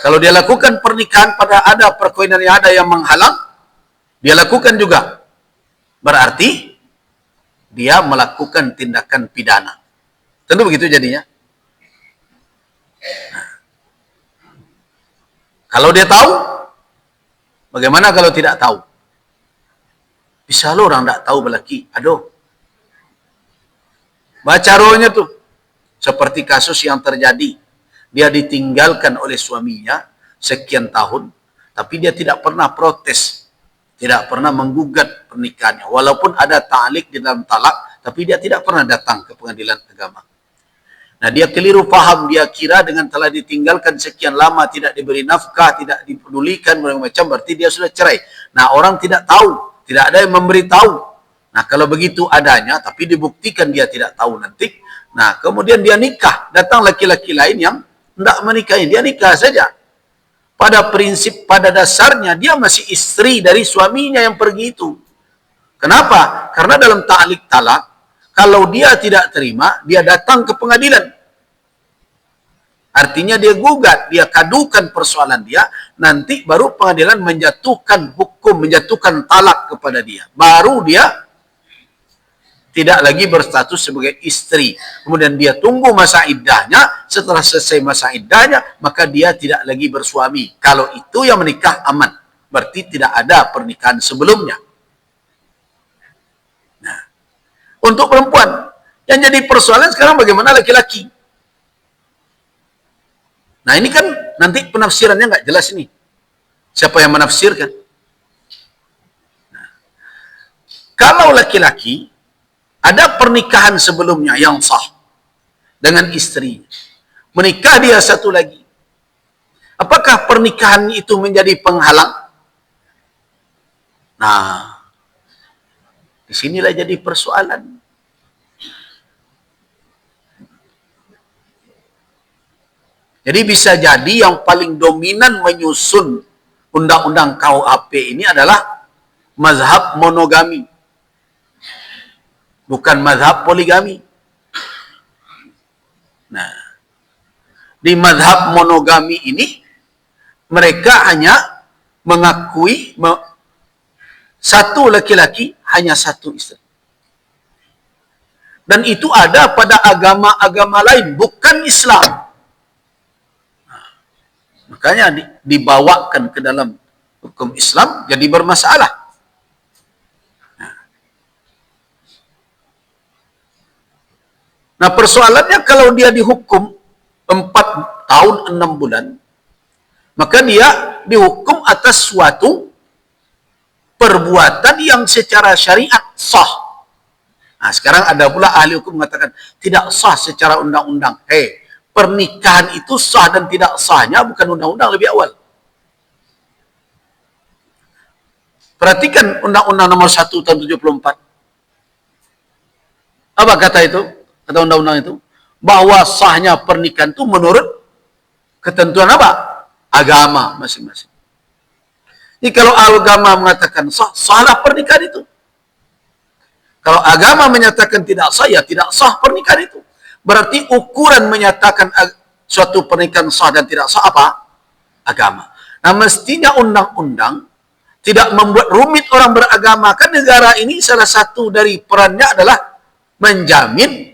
Kalau dia lakukan pernikahan pada ada perkawinan yang ada yang menghalang, dia lakukan juga. Berarti dia melakukan tindakan pidana. Tentu begitu jadinya. Nah, kalau dia tahu, bagaimana kalau tidak tahu? Bisa lo orang tidak tahu belaki. Aduh. Baca rohnya tuh. Seperti kasus yang terjadi. Dia ditinggalkan oleh suaminya sekian tahun. Tapi dia tidak pernah protes. Tidak pernah menggugat pernikahannya. Walaupun ada ta'liq di dalam talak. Tapi dia tidak pernah datang ke pengadilan agama. Nah, dia keliru paham, dia kira dengan telah ditinggalkan sekian lama, tidak diberi nafkah, tidak dipedulikan, macam berarti dia sudah cerai. Nah, orang tidak tahu, tidak ada yang memberitahu. Nah, kalau begitu adanya, tapi dibuktikan dia tidak tahu nanti. Nah, kemudian dia nikah, datang laki-laki lain yang tidak menikahi, dia nikah saja. Pada prinsip, pada dasarnya, dia masih istri dari suaminya yang pergi itu. Kenapa? Karena dalam ta'liq talak, kalau dia tidak terima, dia datang ke pengadilan. Artinya dia gugat, dia kadukan persoalan dia, nanti baru pengadilan menjatuhkan hukum, menjatuhkan talak kepada dia. Baru dia tidak lagi berstatus sebagai istri. Kemudian dia tunggu masa iddahnya, setelah selesai masa iddahnya, maka dia tidak lagi bersuami. Kalau itu yang menikah aman, berarti tidak ada pernikahan sebelumnya. Untuk perempuan, yang jadi persoalan sekarang bagaimana laki-laki. Nah, ini kan nanti penafsirannya nggak jelas ini. Siapa yang menafsirkan? Nah, kalau laki-laki ada pernikahan sebelumnya yang sah dengan istri, menikah dia satu lagi. Apakah pernikahan itu menjadi penghalang? Nah, disinilah jadi persoalan. Jadi bisa jadi yang paling dominan menyusun undang-undang KUHP ini adalah mazhab monogami. Bukan mazhab poligami. Nah, di mazhab monogami ini, mereka hanya mengakui satu laki-laki, hanya satu istri. Dan itu ada pada agama-agama lain, bukan Islam. Nah, makanya dibawakan ke dalam hukum Islam, jadi bermasalah. Nah, persoalannya kalau dia dihukum 4 tahun 6 bulan, maka dia dihukum atas suatu perbuatan yang secara syariat sah. Nah, sekarang ada pula ahli hukum mengatakan tidak sah secara undang-undang. Pernikahan itu sah dan tidak sahnya bukan undang-undang lebih awal. Perhatikan Undang-Undang Nomor 1 Tahun 74. Apa kata itu? Kata undang-undang itu bahwa sahnya pernikahan itu menurut ketentuan apa? Agama masing-masing. Jadi kalau agama mengatakan sah, sahlah pernikahan itu. Kalau agama menyatakan tidak sah, ya tidak sah pernikahan itu. Berarti ukuran menyatakan suatu pernikahan sah dan tidak sah apa? Agama. Nah, mestinya undang-undang tidak membuat rumit orang beragama. Kan negara ini salah satu dari perannya adalah menjamin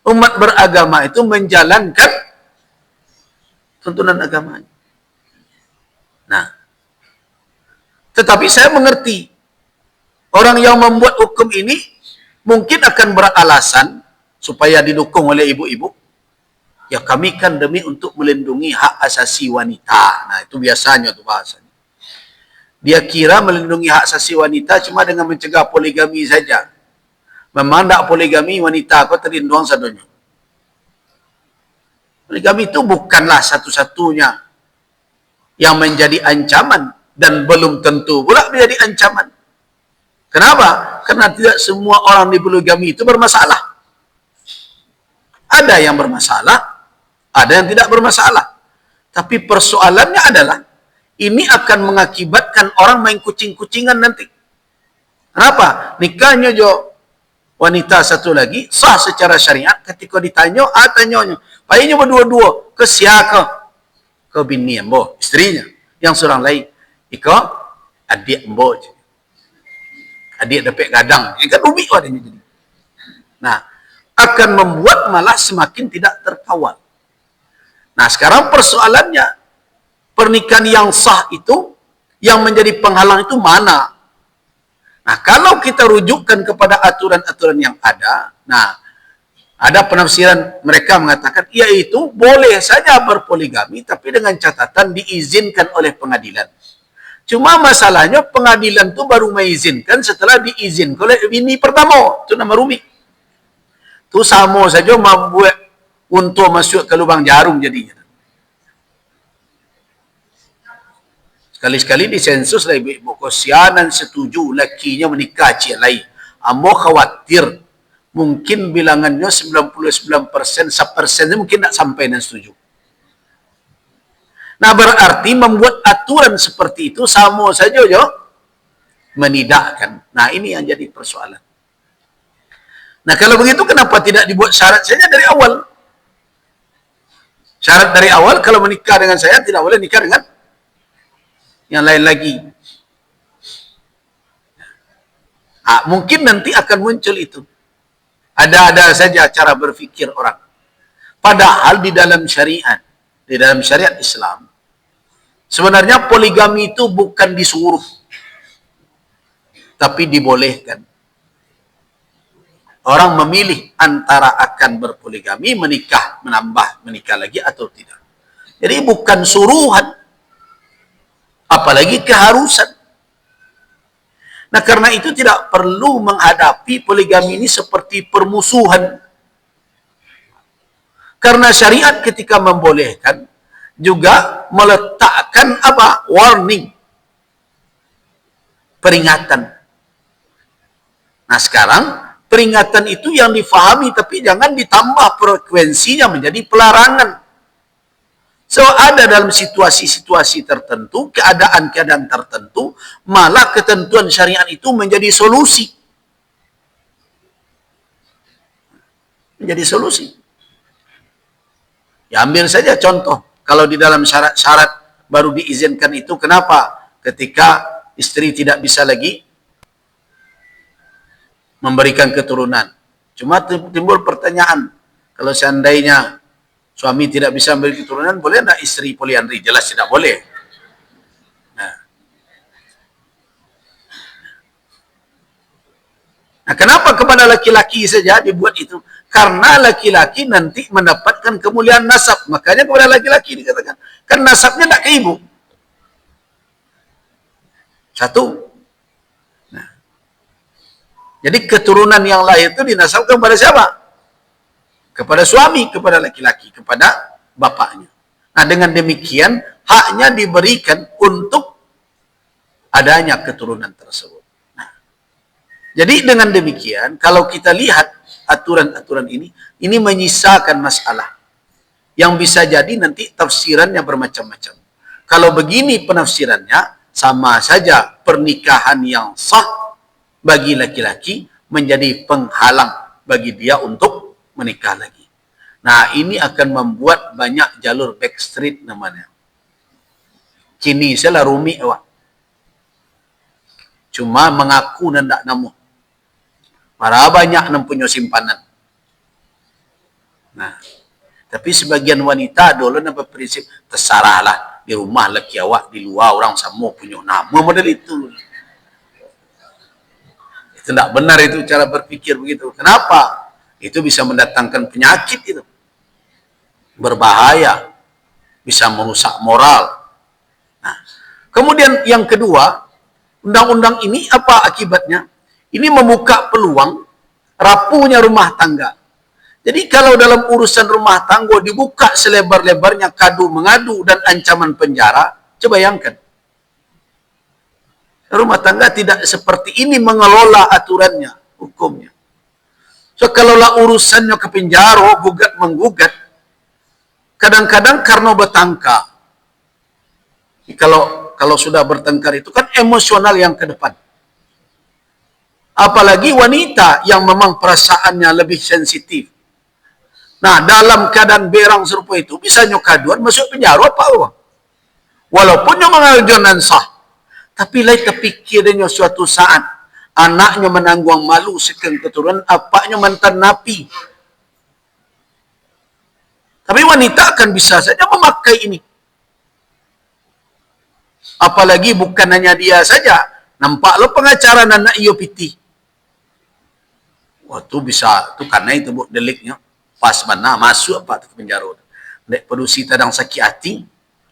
umat beragama itu menjalankan tuntunan agamanya. Nah, tetapi saya mengerti orang yang membuat hukum ini mungkin akan beralasan supaya didukung oleh ibu-ibu, ya kami kan demi untuk melindungi hak asasi wanita. Nah itu biasanya tuh bahasanya. Dia kira melindungi hak asasi wanita cuma dengan mencegah poligami saja. Memang tak poligami wanita kau terlindung sadonya. Poligami itu bukanlah satu-satunya yang menjadi ancaman dan belum tentu pula menjadi ancaman. Kenapa? Karena tidak semua orang di poligami itu bermasalah. Ada yang bermasalah, ada yang tidak bermasalah. Tapi persoalannya adalah, ini akan mengakibatkan orang main kucing-kucingan nanti. Kenapa? Nikahnya jo wanita satu lagi, sah secara syariat, ketika ditanya, tanyanya. Payahnya berdua-dua, ke siapa? Ke bini embo, istrinya. Yang seorang lain, ika adik embo. Adik dapat gadang. Ini kan umi adanya jadi. Nah, akan membuat malah semakin tidak terkawal. Nah, sekarang persoalannya, pernikahan yang sah itu, yang menjadi penghalang itu mana? Nah, kalau kita rujukkan kepada aturan-aturan yang ada, nah, ada penafsiran mereka mengatakan, yaitu boleh saja berpoligami, tapi dengan catatan diizinkan oleh pengadilan. Cuma masalahnya pengadilan itu baru mengizinkan setelah diizinkan oleh bini pertama. Itu nama rumit. Itu sama saja membuat untuk masuk ke lubang jarum jadinya. Sekali-sekali disensus lah ibu-ibu. Kesianan setuju lakinya menikah cik lain. Amo khawatir. Mungkin bilangannya 99%, 1% mungkin tak sampai dan setuju. Nah berarti membuat aturan seperti itu sama saja jo menidakkan. Nah ini yang jadi persoalan. Nah kalau begitu kenapa tidak dibuat syarat saja dari awal? Syarat dari awal kalau menikah dengan saya tidak boleh nikah dengan yang lain lagi. Mungkin nanti akan muncul itu. Ada-ada saja cara berfikir orang. Padahal di dalam syariat, di dalam syariat Islam, sebenarnya poligami itu bukan disuruh, tapi dibolehkan. Orang memilih antara akan berpoligami, menikah, menambah, menikah lagi atau tidak. Jadi bukan suruhan, apalagi keharusan. Nah karena itu tidak perlu menghadapi poligami ini seperti permusuhan. Karena syariat ketika membolehkan juga meletakkan apa? Warning. Peringatan. Nah sekarang peringatan itu yang difahami tapi jangan ditambah frekuensinya menjadi pelarangan. So ada dalam situasi-situasi tertentu, keadaan-keadaan tertentu, malah ketentuan syariat itu menjadi solusi. Menjadi solusi. Ya ambil saja contoh, kalau di dalam syarat-syarat baru diizinkan itu, kenapa ketika istri tidak bisa lagi memberikan keturunan? Cuma timbul pertanyaan, kalau seandainya suami tidak bisa memberi keturunan, boleh tidak istri poliandri? Jelas tidak boleh. Nah, kenapa kepada laki-laki saja dibuat itu? Karena laki-laki nanti mendapatkan kemuliaan nasab. Makanya kepada laki-laki dikatakan, kan nasabnya tak ke ibu. Satu. Nah, jadi keturunan yang lahir itu dinasabkan kepada siapa? Kepada suami, kepada laki-laki, kepada bapaknya. Nah, dengan demikian, haknya diberikan untuk adanya keturunan tersebut. Nah, jadi dengan demikian, kalau kita lihat aturan-aturan ini menyisakan masalah. Yang bisa jadi nanti tafsirannya bermacam-macam. Kalau begini penafsirannya, sama saja pernikahan yang sah bagi laki-laki menjadi penghalang bagi dia untuk menikah lagi. Nah, ini akan membuat banyak jalur backstreet namanya. Kini saya rumit awak. Cuma mengaku dan tak namu. Para banyak yang punya simpanan. Nah, tapi sebagian wanita dulu nampak prinsip terserahlah di rumah laki awak, di luar orang sama punya nama model itu. Itu tidak benar itu cara berpikir begitu. Kenapa? Itu bisa mendatangkan penyakit itu. Berbahaya. Bisa merusak moral. Nah, kemudian yang kedua, undang-undang ini apa akibatnya? Ini membuka peluang rapuhnya rumah tangga. Jadi kalau dalam urusan rumah tangga dibuka selebar-lebarnya kadu mengadu dan ancaman penjara, coba bayangkan. Rumah tangga tidak seperti ini mengelola aturannya, hukumnya. So kalaulah urusannya ke penjara, gugat menggugat, kadang-kadang karena bertengkar. Kalau sudah bertengkar itu kan emosional yang ke depan. Apalagi wanita yang memang perasaannya lebih sensitif. Nah, dalam keadaan berang serupa itu, bisa nyokaduan masuk penjara apa? Walaupun yang mengajukan sah. Tapi lain terpikirnya suatu saat, anaknya menanggung malu sekian keturunan, apanya mantan napi. Tapi wanita akan bisa saja memakai ini. Apalagi bukan hanya dia saja. Nampak lo pengacara anak IOPT. Wah, itu bisa, itu karena itu bu, deliknya. Pas mana, masuk apa ke penjara. Nek pedusi tadang sakit hati,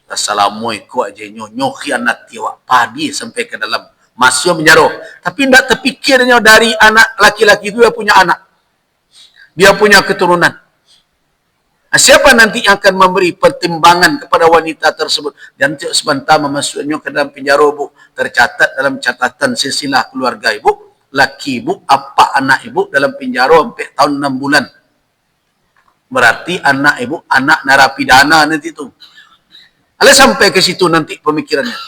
assalamualaikum aja nyonya khianat tiwa padi sampai ke dalam masuk penjara. Tapi tidak terpikirnya dari anak laki-laki itu dia punya anak. Dia punya keturunan. Nah, siapa nanti yang akan memberi pertimbangan kepada wanita tersebut? Dan sebentar memasuknya ke dalam penjara, bu. Tercatat dalam catatan silsilah keluarga ibu, laki ibu, apa anak ibu dalam penjara sampai tahun 6 bulan. Berarti anak ibu, anak narapidana nanti itu. Alah sampai ke situ nanti pemikirannya.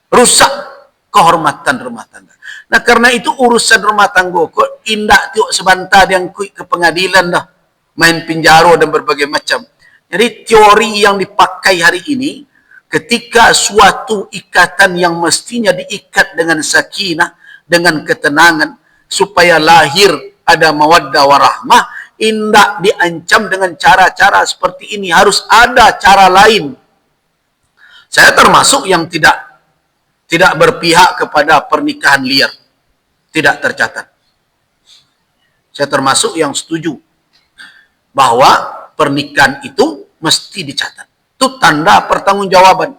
Rusak kehormatan rumah tangga. Nah, karena itu urusan rumah tangga kok indah tiok sebentar yang kui ke pengadilan dah. Main penjara dan berbagai macam. Jadi teori yang dipakai hari ini, ketika suatu ikatan yang mestinya diikat dengan sakinah, dengan ketenangan, supaya lahir ada mawaddah warahmah, indah diancam dengan cara-cara seperti ini. Harus ada cara lain. Saya termasuk yang tidak berpihak kepada pernikahan liar. Tidak tercatat. Saya termasuk yang setuju bahwa pernikahan itu mesti dicatat. Itu tanda pertanggungjawaban.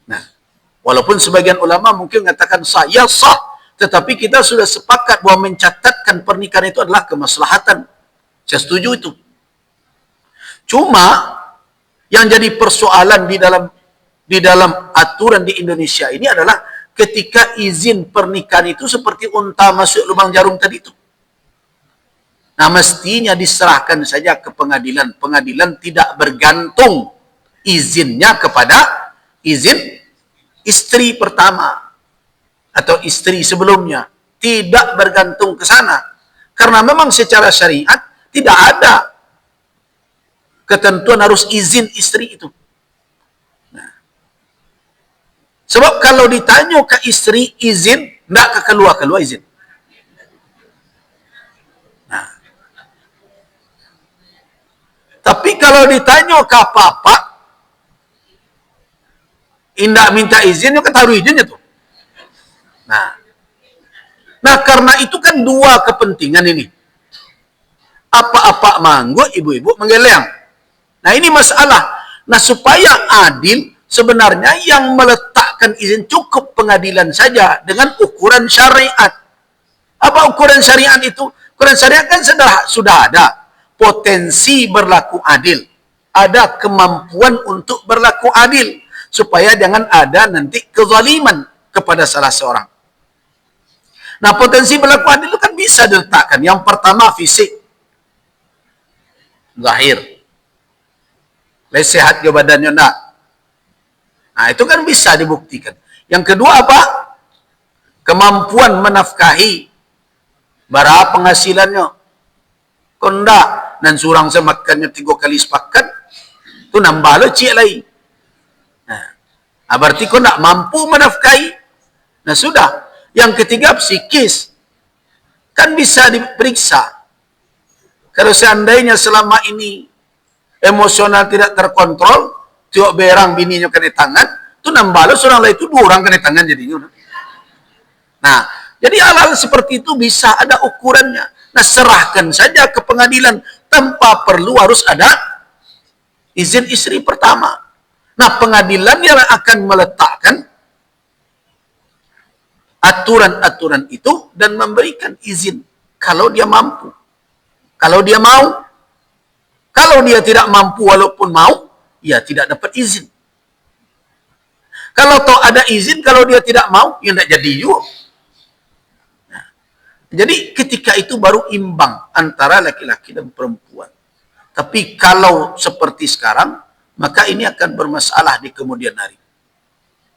Nah, walaupun sebagian ulama mungkin mengatakan sah, ya sah, tetapi kita sudah sepakat bahwa mencatatkan pernikahan itu adalah kemaslahatan. Saya setuju itu. Cuma yang jadi persoalan di dalam aturan di Indonesia ini adalah ketika izin pernikahan itu seperti unta masuk lubang jarum tadi itu. Nah, mestinya diserahkan saja ke pengadilan. Pengadilan tidak bergantung izinnya kepada izin istri pertama atau istri sebelumnya. Tidak bergantung ke sana. Karena memang secara syariat tidak ada ketentuan harus izin istri itu. Nah, sebab kalau ditanya ke istri izin, tidak ke keluar izin. Tapi kalau ditanya ke apa-apa, indah minta izin, ya taruh izinnya tuh. Nah, karena itu kan dua kepentingan ini. Apa-apa manggo, ibu-ibu menggeleng. Nah, ini masalah. Nah, supaya adil, sebenarnya yang meletakkan izin cukup pengadilan saja dengan ukuran syariat. Apa ukuran syariat itu? Ukuran syariat kan sudah ada. Potensi berlaku adil. Ada kemampuan untuk berlaku adil. Supaya jangan ada nanti kezaliman kepada salah seorang. Nah, potensi berlaku adil itu kan bisa diletakkan. Yang pertama, fisik. Zahir. Sehat ke badannya, enggak. Nah, itu kan bisa dibuktikan. Yang kedua apa? Kemampuan menafkahi. Berapa penghasilannya? Kondak. Dan surang saya makannya 3 kali sepakat, itu nambah lo cik lagi. Nah, berarti kau tak mampu menafkahi. Nah, sudah. Yang ketiga, psikis. Kan bisa diperiksa. Kalau seandainya selama ini emosional tidak terkontrol, tiok berang bininya kena tangan, itu nambah lo surang lagi itu 2 orang kena tangan jadinya. Nah, jadi hal-hal seperti itu bisa ada ukurannya. Nah, serahkan saja ke pengadilan tanpa perlu harus ada izin istri pertama. Nah, pengadilan yang akan meletakkan aturan-aturan itu dan memberikan izin kalau dia mampu. Kalau dia mau. Kalau dia tidak mampu walaupun mau, ya tidak dapat izin. Kalau toh ada izin, kalau dia tidak mau, ya tidak jadi juga. Nah, jadi ketika itu baru imbang antara laki-laki dan perempuan. Tapi kalau seperti sekarang, maka ini akan bermasalah di kemudian hari.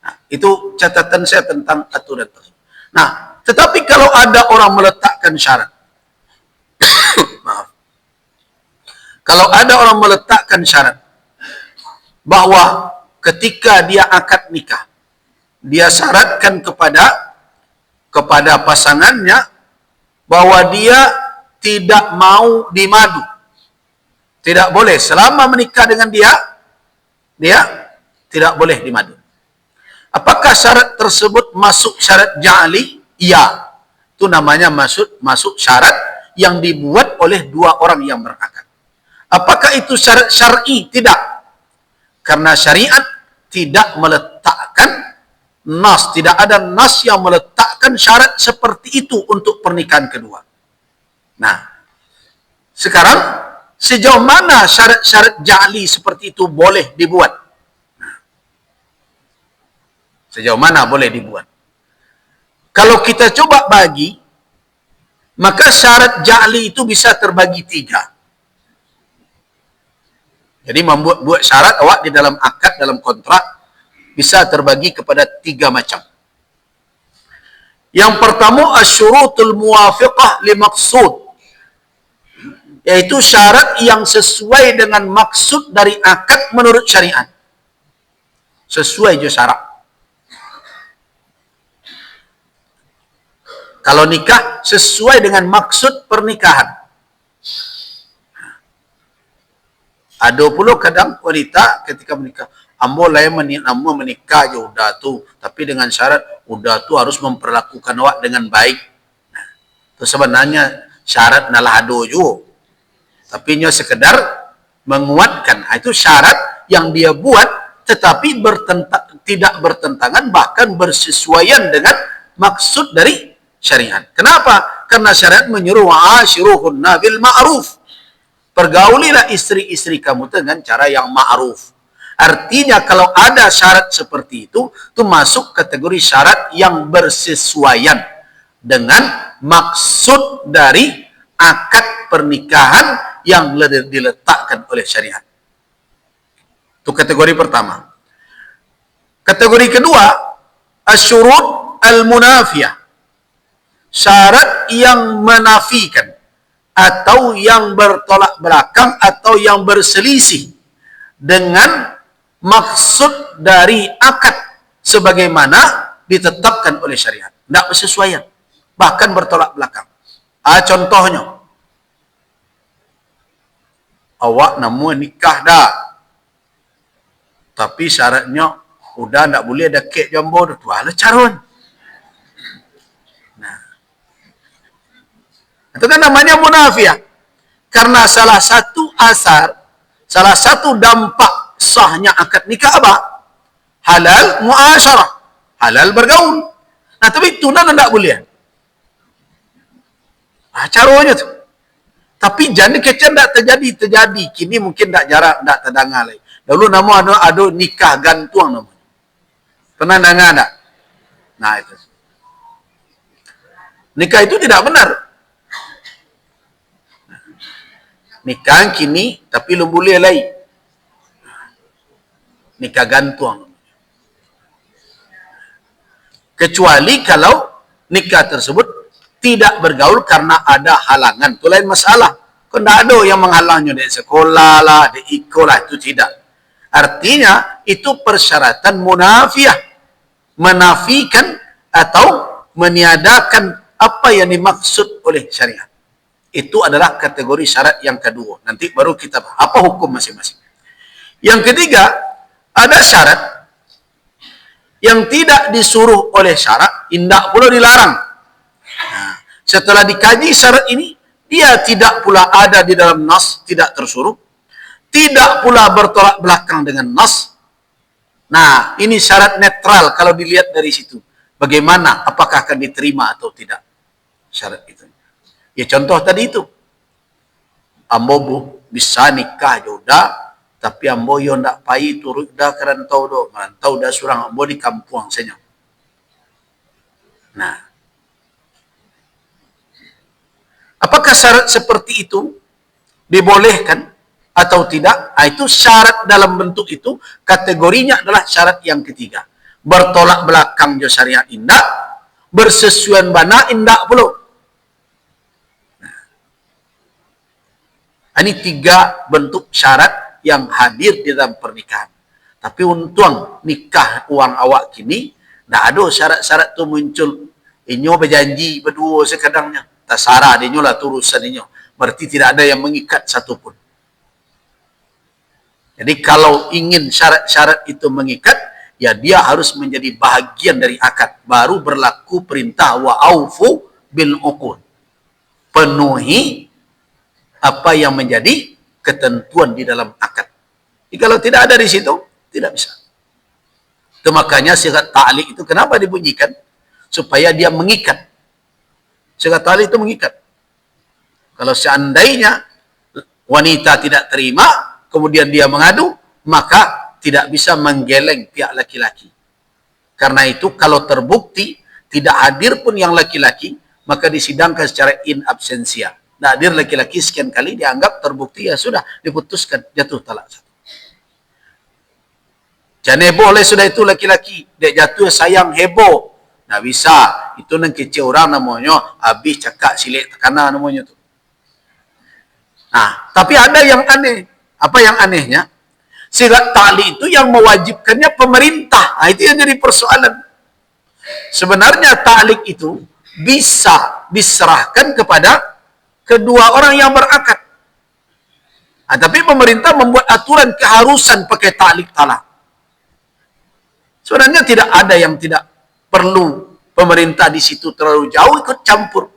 Nah, itu catatan saya tentang aturan tersebut. Nah, tetapi kalau ada orang meletakkan syarat, maaf, kalau ada orang meletakkan syarat bahwa ketika dia akad nikah, dia syaratkan kepada pasangannya bahwa dia tidak mau dimadu. Tidak boleh selama menikah dengan dia tidak boleh dimadu. Apakah syarat tersebut masuk syarat ja'li? Ya. Itu namanya masuk syarat yang dibuat oleh dua orang yang berakad. Apakah itu syarat syar'i? Tidak. Karena syariat tidak meletakkan nas, tidak ada nas yang meletakkan syarat seperti itu untuk pernikahan kedua. Nah, sekarang sejauh mana syarat-syarat ja'li seperti itu boleh dibuat? Nah, sejauh mana boleh dibuat? Kalau kita coba bagi, maka syarat ja'li itu bisa terbagi 3. Jadi membuat syarat awak di dalam akad, dalam kontrak, bisa terbagi kepada 3 macam. Yang pertama, asyurutul muwafiqah li maqsud, yaitu syarat yang sesuai dengan maksud dari akad menurut syariat. Sesuai je syarat. Kalau nikah, sesuai dengan maksud pernikahan. Ada pula kadang wanita ketika menikah, ambo menikah je udah tu, tapi dengan syarat udah tu harus memperlakukan awak dengan baik. Nah, itu sebenarnya syarat nalah ado juga. Tapi nya sekedar menguatkan. Itu syarat yang dia buat tetapi tidak bertentangan, bahkan bersesuaian dengan maksud dari syariat. Kenapa? Karena syariat menyuruh wa'ashiruhunna bil ma'ruf. Pergaulilah istri-istri kamu dengan cara yang ma'ruf. Artinya kalau ada syarat seperti itu masuk kategori syarat yang bersesuaian dengan maksud dari akad pernikahan yang diletakkan oleh syariat. Itu kategori pertama. Kategori kedua, asyurut al-munafiyah. Syarat yang menafikan atau yang bertolak belakang atau yang berselisih dengan maksud dari akad sebagaimana ditetapkan oleh syariat. Tidak bersesuaian, bahkan bertolak belakang. Contohnya, awak namun nikah dah, tapi syaratnya udah tidak boleh ada kek jambo tu, ala carun. Nah, itu kan namanya munafiah. Karena salah satu dampak sahnya akad nikah apa? Halal muasyarah, halal bergaul. Nah, tapi tunan tidak boleh. Caranya tu. Tapi jangan kecil tak terjadi. Kini mungkin tak jarak, tak terdengar lagi. Dulu nama ada nikah gantung namanya. Pernah dengar tak? Nah, itu. Nikah itu tidak benar. Nikah kini, tapi belum boleh lagi. Nikah gantung. Kecuali kalau nikah tersebut tidak bergaul karena ada halangan. Itu lain masalah. Kau tidak ada yang menghalangnya di sekolah lah, di ikolah, itu tidak. Artinya, itu persyaratan munafiah. Menafikan atau meniadakan apa yang dimaksud oleh syariat. Itu adalah kategori syarat yang kedua. Nanti baru kita bahas apa hukum masing-masing. Yang ketiga, ada syarat Yang tidak disuruh oleh syarat, indak pula dilarang. Nah, setelah dikaji syarat ini, dia tidak pula ada di dalam nas, tidak tersuruh. Tidak pula bertolak belakang dengan nas. Nah, ini syarat netral kalau dilihat dari situ. Bagaimana, apakah akan diterima atau tidak syarat itu. Ya contoh tadi itu. Ambo bisa nikah jodoh, tapi ambo yo ndak pai turut dah kerantau do, merantau dah surang ambo di kampung saja. Nah, apakah syarat seperti itu dibolehkan atau tidak? Nah, itu syarat dalam bentuk itu kategorinya adalah syarat yang ketiga. Bertolak belakang jo syariat indah, bersesuaian bana indah pula. Nah, ini 3 bentuk syarat yang hadir di dalam pernikahan. Tapi untung nikah uang awak kini, tak ada syarat-syarat tu muncul. Inyo berjanji berdua sekadangnya. Tasara dinyo lah turusan inyo. Berarti tidak ada yang mengikat satupun. Jadi kalau ingin syarat-syarat itu mengikat, ya dia harus menjadi bahagian dari akad. Baru berlaku perintah wa aufu bil uqud. Penuhi apa yang menjadi ketentuan di dalam akad. Jadi kalau tidak ada di situ, tidak bisa. Itu makanya sigat ta'liq itu kenapa dibunyikan? Supaya dia mengikat. Sigat ta'liq itu mengikat. Kalau seandainya wanita tidak terima, kemudian dia mengadu, maka tidak bisa menggeleng pihak laki-laki. Karena itu kalau terbukti tidak hadir pun yang laki-laki, maka disidangkan secara in absentia. Tidak hadir laki-laki sekian kali dianggap terbukti, ya sudah diputuskan, jatuh talak satu. Jangan heboh oleh sudah itu laki-laki, dia jatuh sayang heboh. Nah bisa, itu nang kecil orang namanya, habis cakap silik tekana namanya tu. Nah, tapi ada yang aneh. Apa yang anehnya? Sigat ta'liq itu yang mewajibkannya pemerintah. Nah, itu yang jadi persoalan. Sebenarnya ta'liq itu bisa diserahkan kepada kedua orang yang berakad. Nah, tapi pemerintah membuat aturan keharusan pakai ta'liq talak. Sebenarnya tidak ada yang tidak perlu pemerintah di situ terlalu jauh ikut campur.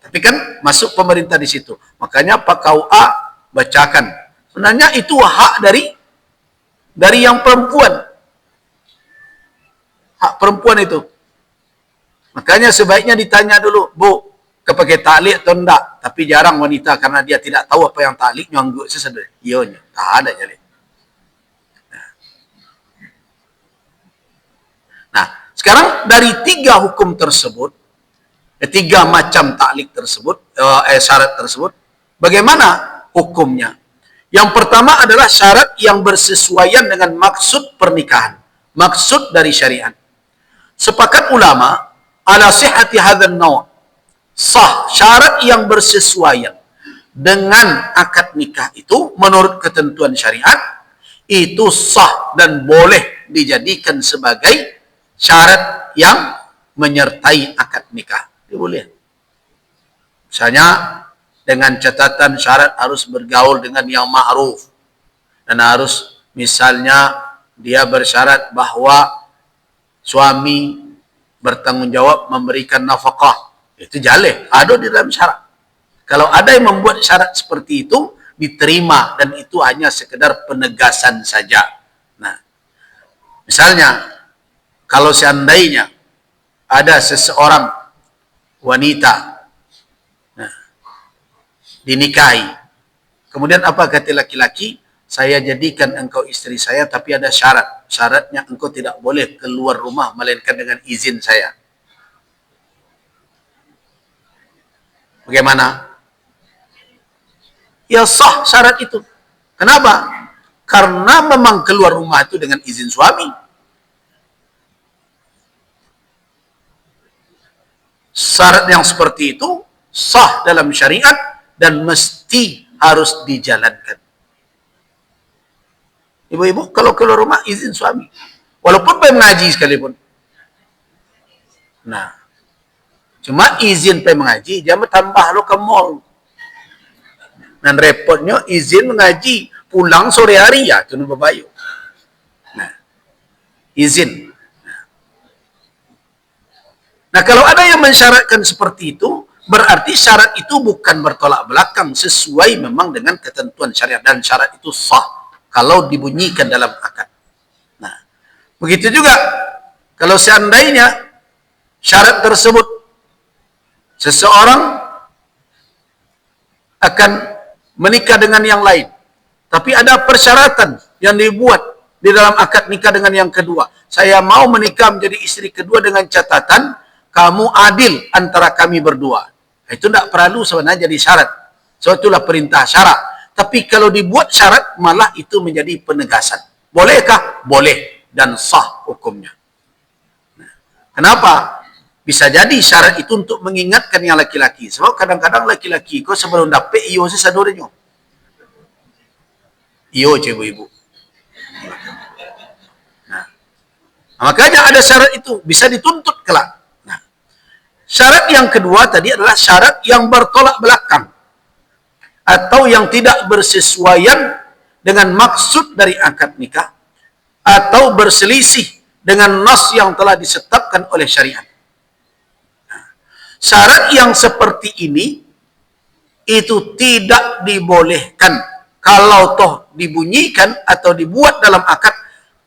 Tapi kan masuk pemerintah di situ. Makanya Pak KUA bacakan. Sebenarnya itu hak dari yang perempuan. Hak perempuan itu. Makanya sebaiknya ditanya dulu, Bu, kepakai ta'liq atau enggak? Tapi jarang wanita karena dia tidak tahu apa yang ta'liq nyanggut sesedar. Iyonya, tak ada jadi. Nah, sekarang dari 3 hukum tersebut, 3 macam ta'liq tersebut, syarat tersebut, bagaimana hukumnya? Yang pertama adalah syarat yang bersesuaian dengan maksud pernikahan, maksud dari syariat. Sepakat ulama ala sihhati hadzal naw', sah syarat yang bersesuaian dengan akad nikah itu menurut ketentuan syariat itu sah dan boleh dijadikan sebagai syarat yang menyertai akad nikah. Dia boleh. Misalnya dengan catatan syarat harus bergaul dengan yang ma'ruf. Dan harus misalnya dia bersyarat bahwa suami bertanggung jawab memberikan nafkah. Itu jaleh, ada di dalam syarat. Kalau ada yang membuat syarat seperti itu, diterima dan itu hanya sekedar penegasan saja. Nah, misalnya kalau seandainya ada seseorang wanita dinikahi. Kemudian apa kata laki-laki? Saya jadikan engkau istri saya, tapi ada syarat. Syaratnya engkau tidak boleh keluar rumah melainkan dengan izin saya. Bagaimana? Ya sah syarat itu. Kenapa? Karena memang keluar rumah itu dengan izin suami. Syarat yang seperti itu sah dalam syariat dan mesti harus dijalankan. Ibu-ibu kalau keluar rumah izin suami, walaupun pergi mengaji sekalipun. Nah, cuma izin pergi mengaji, jangan tambah lo ke mall. Dan repotnya izin mengaji pulang sore hari ya, itu babayu. Nah, izin. Nah, kalau ada yang mensyaratkan seperti itu, berarti syarat itu bukan bertolak belakang, sesuai memang dengan ketentuan syariat, dan syarat itu sah kalau dibunyikan dalam akad. Nah, begitu juga kalau seandainya syarat tersebut seseorang akan menikah dengan yang lain, tapi ada persyaratan yang dibuat di dalam akad nikah dengan yang kedua. Saya mau menikah menjadi istri kedua dengan catatan kamu adil antara kami berdua. Itu tidak perlu sebenarnya jadi syarat. So, itulah perintah syarat. Tapi kalau dibuat syarat, malah itu menjadi penegasan. Bolehkah? Boleh. Dan sah hukumnya. Nah, kenapa? Bisa jadi syarat itu untuk mengingatkan yang laki-laki. Sebab kadang-kadang laki-laki kau sebelum dapat iyo sesadurnya. Iyo ibu-ibu. Nah, makanya ada syarat itu. Bisa dituntut kelak. Syarat yang kedua tadi adalah syarat yang bertolak belakang atau yang tidak bersesuaian dengan maksud dari akad nikah atau berselisih dengan nas yang telah ditetapkan oleh syariat. Syarat yang seperti ini itu tidak dibolehkan kalau toh dibunyikan atau dibuat dalam akad.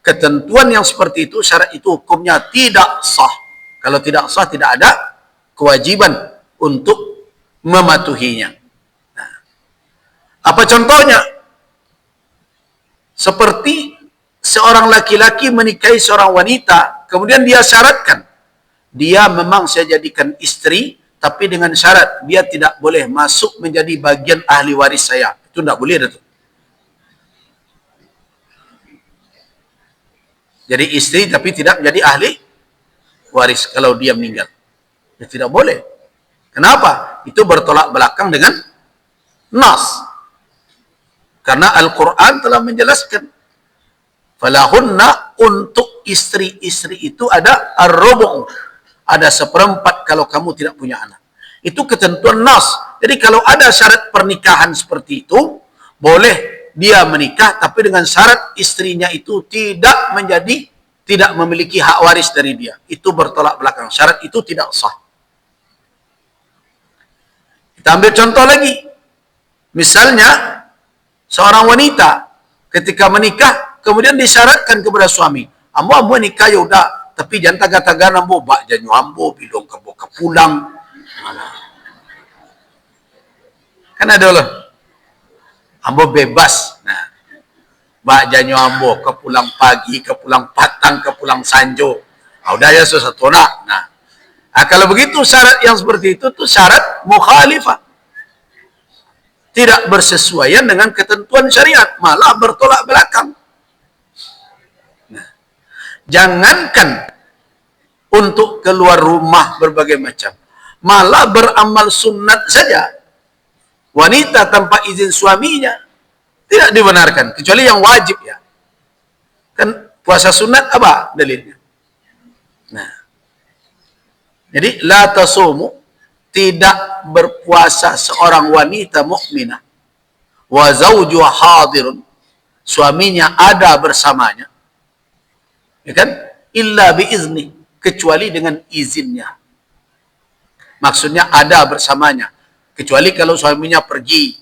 Ketentuan yang seperti itu, syarat itu hukumnya tidak sah. Kalau tidak sah, tidak ada kewajiban untuk mematuhinya. Nah, apa contohnya? Seperti seorang laki-laki menikahi seorang wanita, kemudian dia syaratkan, dia memang saya jadikan istri, tapi dengan syarat dia tidak boleh masuk menjadi bagian ahli waris saya. Itu tidak boleh. Itu. Jadi istri tapi tidak menjadi ahli waris kalau dia meninggal. Ya tidak boleh. Kenapa? Itu bertolak belakang dengan nas. Karena Al-Quran telah menjelaskan. Falahunna, untuk istri-istri itu ada ar-rubu'. Ada seperempat kalau kamu tidak punya anak. Itu ketentuan nas. Jadi kalau ada syarat pernikahan seperti itu, boleh dia menikah, tapi dengan syarat istrinya itu tidak memiliki hak waris dari dia. Itu bertolak belakang. Syarat itu tidak sah. Kita ambil contoh lagi. Misalnya, seorang wanita ketika menikah, kemudian disyaratkan kepada suami, ambo nikah ya udah, tapi jangan taga-taga ambo, bak janyo ambo, bilong kabo pulang. Kan ada loh. Ambo bebas. Nah, bak janyo ambo, ke pulang pagi, ke pulang patang, ke pulang sanjo. Ah, udah ya sesuatu nak. Nah, kalau begitu syarat yang seperti itu tuh syarat mukhalifah. Tidak bersesuaian dengan ketentuan syariat, malah bertolak belakang. Nah, jangankan untuk keluar rumah berbagai macam, malah beramal sunat saja. Wanita tanpa izin suaminya tidak dibenarkan, kecuali yang wajib ya. Kan puasa sunat apa dalilnya? Nah, jadi la tasumu, tidak berpuasa seorang wanita mukminah wa zawjuha hadirun, suaminya ada bersamanya, ya kan, illa biizni, kecuali dengan izinnya. Maksudnya ada bersamanya, kecuali kalau suaminya pergi.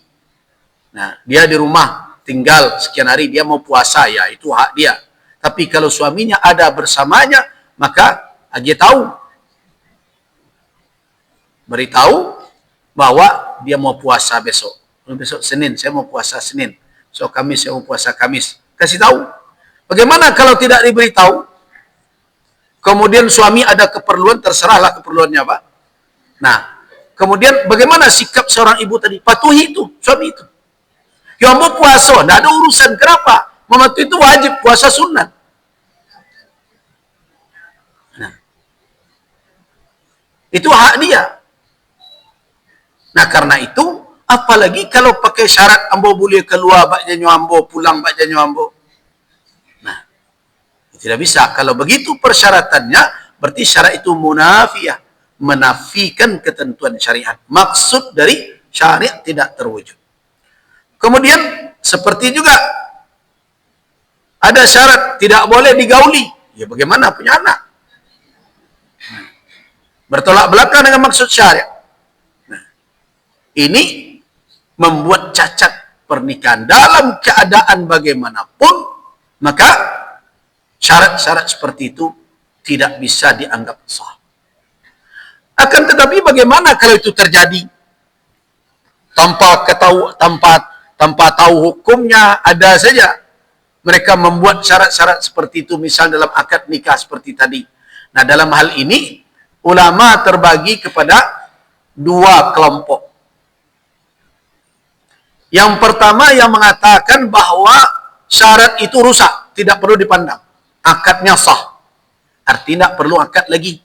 Nah, dia di rumah tinggal sekian hari, dia mau puasa, ya itu hak dia. Tapi kalau suaminya ada bersamanya, maka dia tahu, beritahu bahwa dia mau puasa besok. Besok Senin, saya mau puasa Senin. So Kamis, saya mau puasa Kamis. Kasih tahu. Bagaimana kalau tidak diberitahu? Kemudian suami ada keperluan, terserahlah keperluannya, Pak. Nah, kemudian bagaimana sikap seorang ibu tadi? Patuhi itu, suami itu. Ya mau puasa, tidak ada urusan. Kenapa? Mematuhi itu wajib, puasa sunat. Nah, itu hak dia. Nah, karena itu, apalagi kalau pakai syarat ambo boleh keluar, bak janyo ambo, pulang bak janyo ambo. Nah, tidak bisa. Kalau begitu persyaratannya, berarti syarat itu munafiyah, menafikan ketentuan syariat. Maksud dari syariat tidak terwujud. Kemudian, seperti juga ada syarat tidak boleh digauli. Ya bagaimana punya anak? Bertolak belakang dengan maksud syariat. Nah, ini membuat cacat pernikahan. Dalam keadaan bagaimanapun, maka syarat-syarat seperti itu tidak bisa dianggap sah. Akan tetapi bagaimana kalau itu terjadi tanpa tahu hukumnya, ada saja mereka membuat syarat-syarat seperti itu, misal dalam akad nikah seperti tadi. Nah, dalam hal ini ulama terbagi kepada dua kelompok. Yang pertama yang mengatakan bahwa syarat itu rusak, tidak perlu dipandang, akadnya sah, artinya tidak perlu akad lagi.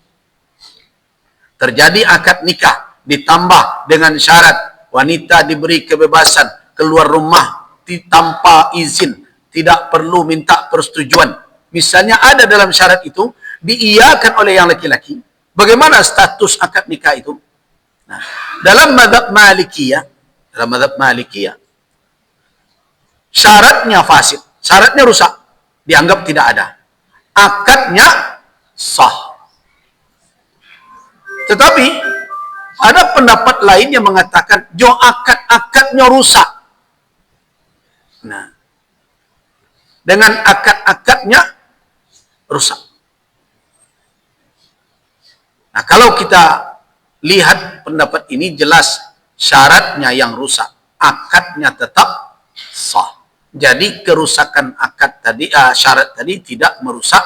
Terjadi akad nikah ditambah dengan syarat wanita diberi kebebasan keluar rumah tanpa izin, tidak perlu minta persetujuan. Misalnya ada dalam syarat itu diiyakan oleh yang laki-laki, bagaimana status akad nikah itu? Nah, dalam mazhab Malikiyah, syaratnya fasid, syaratnya rusak, dianggap tidak ada. Akadnya sah. Tetapi ada pendapat lain yang mengatakan akad-akadnya rusak. Nah, dengan akad-akadnya rusak. Nah, kalau kita lihat pendapat ini jelas syaratnya yang rusak, akadnya tetap sah. Jadi kerusakan akad tadi, syarat tadi tidak merusak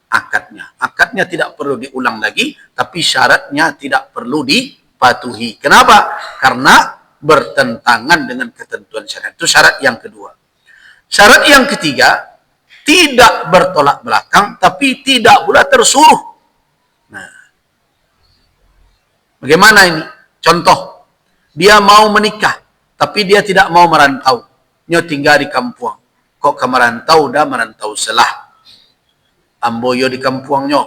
akadnya. Akadnya tidak perlu diulang lagi, tapi syaratnya tidak perlu dipatuhi. Kenapa? Karena bertentangan dengan ketentuan syariat. Itu syarat yang kedua. Syarat yang ketiga, tidak bertolak belakang, tapi tidak pula tersuruh. Nah, bagaimana ini? Contoh, dia mau menikah, tapi dia tidak mau merantau. Dia tinggal di kampung. Kok ke merantau, dah merantau selah. Amboyo di kampungnya,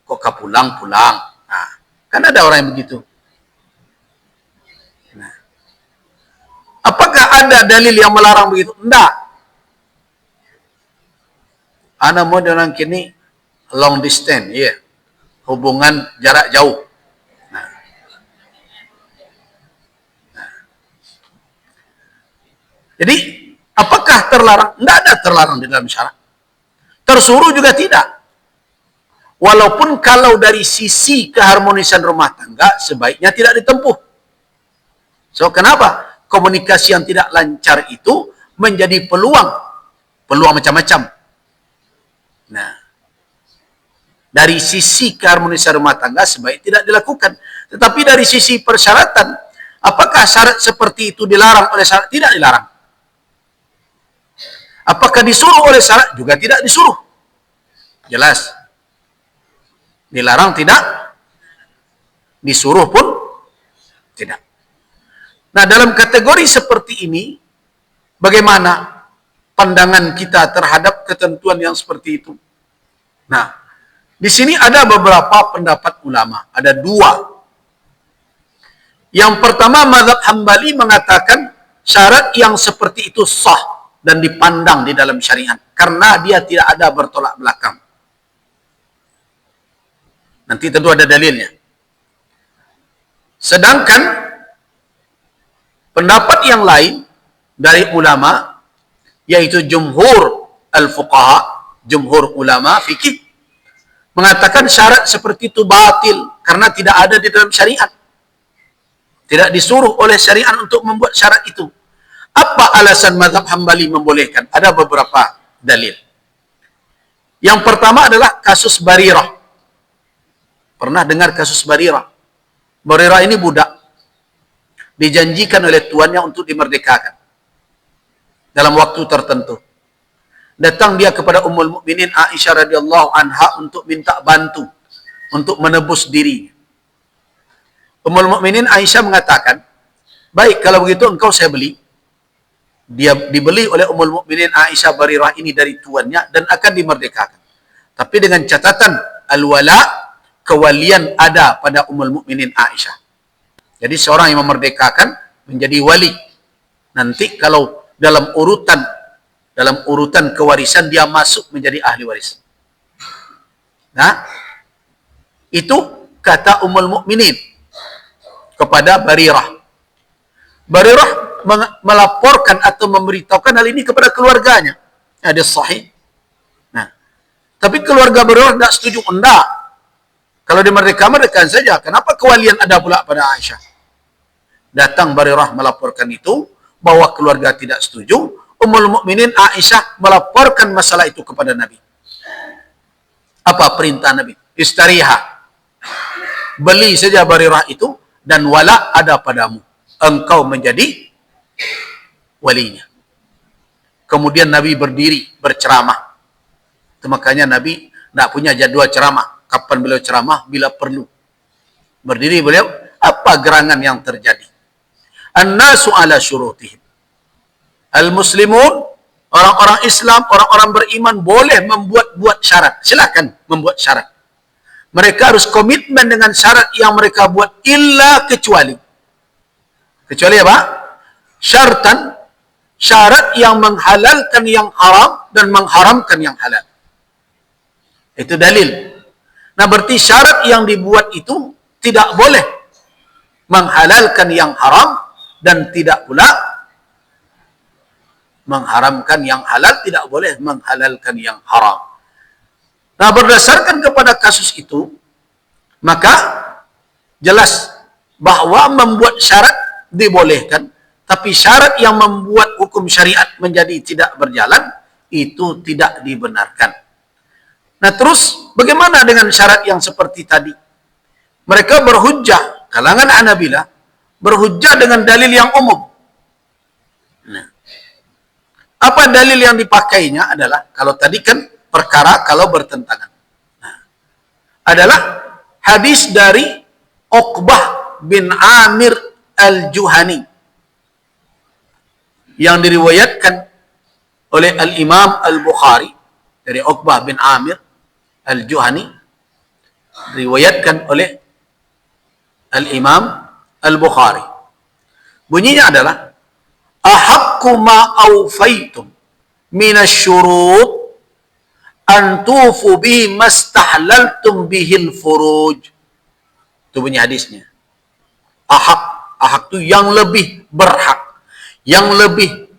kok ke pulang-pulang. Nah, kan ada orang yang begitu. Nah, apakah ada dalil yang melarang begitu? Tidak. Ana mau orang kini long distance, ya, hubungan jarak jauh. Nah. Jadi, apakah terlarang? Tidak ada terlarang di dalam syarat. Tersuruh juga tidak. Walaupun kalau dari sisi keharmonisan rumah tangga sebaiknya tidak ditempuh. So, kenapa? Komunikasi yang tidak lancar itu menjadi peluang macam-macam. Nah, dari sisi keharmonisan rumah tangga sebaik tidak dilakukan. Tetapi dari sisi persyaratan, apakah syarat seperti itu dilarang oleh syarat? Tidak dilarang. Apakah disuruh oleh syarat? Juga tidak disuruh. Jelas. Dilarang tidak, disuruh pun tidak. Nah, dalam kategori seperti ini, bagaimana pandangan kita terhadap ketentuan yang seperti itu? Nah, di sini ada beberapa pendapat ulama. Ada dua. Yang pertama, mazhab Hambali mengatakan syarat yang seperti itu sah dan dipandang di dalam syariat karena dia tidak ada bertolak belakang. Nanti tentu ada dalilnya. Sedangkan pendapat yang lain dari ulama, yaitu jumhur al-fuqaha, jumhur ulama fikih, mengatakan syarat seperti itu batil karena tidak ada di dalam syariat. Tidak disuruh oleh syariat untuk membuat syarat itu. Apa alasan mazhab Hambali membolehkan? Ada beberapa dalil. Yang pertama adalah kasus Barirah. Pernah dengar kasus Barirah? Barirah ini budak. Dijanjikan oleh tuannya untuk dimerdekakan dalam waktu tertentu. Datang dia kepada Ummul Mukminin Aisyah radhiyallahu anha untuk minta bantu untuk menebus diri. Ummul Mukminin Aisyah mengatakan, baik kalau begitu engkau saya beli. Dia dibeli oleh Ummul Mukminin Aisyah Barirah ini dari tuannya dan akan dimerdekakan. Tapi dengan catatan al-wala, kewalian ada pada Ummul Mukminin Aisyah. Jadi seorang yang memerdekakan menjadi wali. Nanti kalau dalam urutan kewarisan dia masuk menjadi ahli waris. Nah, itu kata Ummul Mukminin kepada Barirah. Barirah melaporkan atau memberitahukan hal ini kepada keluarganya. Hadis sahih. Nah, tapi keluarga Barirah tidak setuju. Enggak. Kalau di merdeka-merdekakan saja. Kenapa kewalian ada pula pada Aisyah? Datang Barirah melaporkan itu, bahwa keluarga tidak setuju. Ummul Mukminin Aisyah melaporkan masalah itu kepada Nabi. Apa perintah Nabi? Istariha. Beli saja Barirah itu, dan wala ada padamu. Engkau menjadi walinya. Kemudian Nabi berdiri berceramah. Itu makanya Nabi tidak punya jadwal ceramah. Kapan beliau ceramah? Bila perlu. Berdiri beliau, apa gerangan yang terjadi? An-nasu ala syurutihim. Al-muslimun, orang-orang Islam, orang-orang beriman boleh membuat syarat. Silakan membuat syarat. Mereka harus komitmen dengan syarat yang mereka buat, illa kecuali. Kecuali apa? Syartan, syarat yang menghalalkan yang haram dan mengharamkan yang halal. Itu dalil. Nah, berarti syarat yang dibuat itu tidak boleh menghalalkan yang haram dan tidak pula mengharamkan yang halal, tidak boleh menghalalkan yang haram. Nah, berdasarkan kepada kasus itu, maka jelas bahwa membuat syarat dibolehkan, tapi syarat yang membuat hukum syariat menjadi tidak berjalan, itu tidak dibenarkan. Nah, terus bagaimana dengan syarat yang seperti tadi? Mereka berhujjah, kalangan Hanabilah, berhujjah dengan dalil yang umum. Nah, apa dalil yang dipakainya adalah, kalau tadi kan perkara kalau bertentangan. Nah, adalah hadis dari Uqbah bin Amir Al-Juhani yang diriwayatkan oleh Al-Imam Al-Bukhari dari Uqbah bin Amir Al-Juhani, diriwayatkan oleh Al-Imam Al-Bukhari. Bunyinya adalah, ahaqqu ma awfaitum minasyurut an tufu bi mastahlaltum bihil furuj. Itu bunyi hadisnya. Ahak itu yang lebih berhak, yang lebih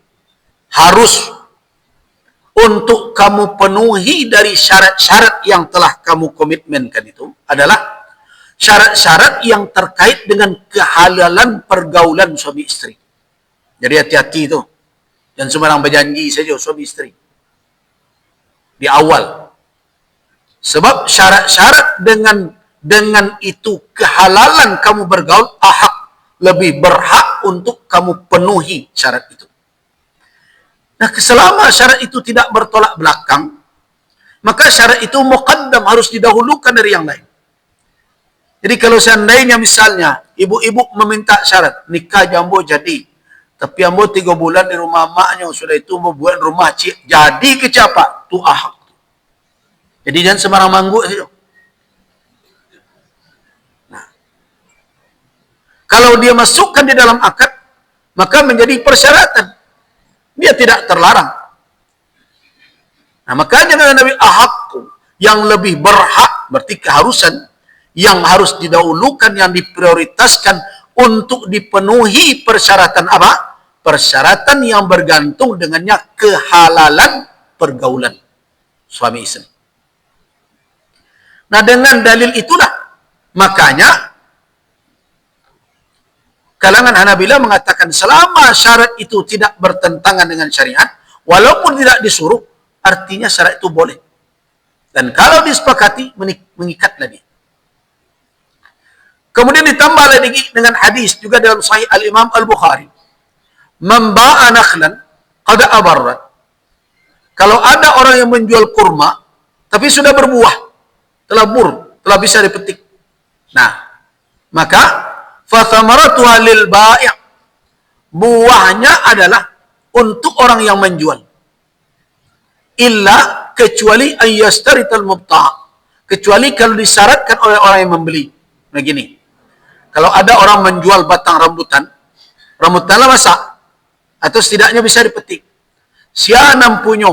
harus untuk kamu penuhi dari syarat-syarat yang telah kamu komitmenkan itu adalah syarat-syarat yang terkait dengan kehalalan pergaulan suami istri. Jadi hati-hati itu. Jangan sembarang berjanji saja suami istri di awal. Sebab syarat-syarat dengan itu kehalalan kamu bergaul, ahak, lebih berhak untuk kamu penuhi syarat itu. Nah, selama syarat itu tidak bertolak belakang, maka syarat itu muqaddam, harus didahulukan dari yang lain. Jadi kalau seandainya misalnya ibu-ibu meminta syarat, nikah jambo jadi, tapi ambo 3 bulan di rumah maknya, sudah itu membuat rumah cik, jadi kecapa, tu ahak. Jadi jangan sembarang mangguk saja. Nah, kalau dia masukkan di dalam akad, maka menjadi persyaratan. Dia tidak terlarang. Nah, makanya kata Nabi, ahakku, yang lebih berhak, berarti keharusan, yang harus didahulukan, yang diprioritaskan untuk dipenuhi persyaratan apa? Persyaratan yang bergantung dengannya kehalalan pergaulan suami istri. Nah, dengan dalil itulah, makanya kalangan Hanabilah mengatakan selama syarat itu tidak bertentangan dengan syariat, walaupun tidak disuruh, artinya syarat itu boleh. Dan kalau disepakati, mengikatlah dia. Kemudian ditambah lagi dengan hadis juga dalam Sahih Al-Imam Al-Bukhari. Man ba'a nakhlan qad abarrat. Kalau ada orang yang menjual kurma, tapi sudah berbuah, telah telah bisa dipetik. Nah, maka fathamaratuha lil bai', buahnya adalah untuk orang yang menjual. Illa, kecuali ayyastarital mubta', kecuali kalau disyaratkan oleh orang yang membeli. Begini, kalau ada orang menjual batang rambutanlah masak, atau setidaknya bisa dipetik. Siapa yang punya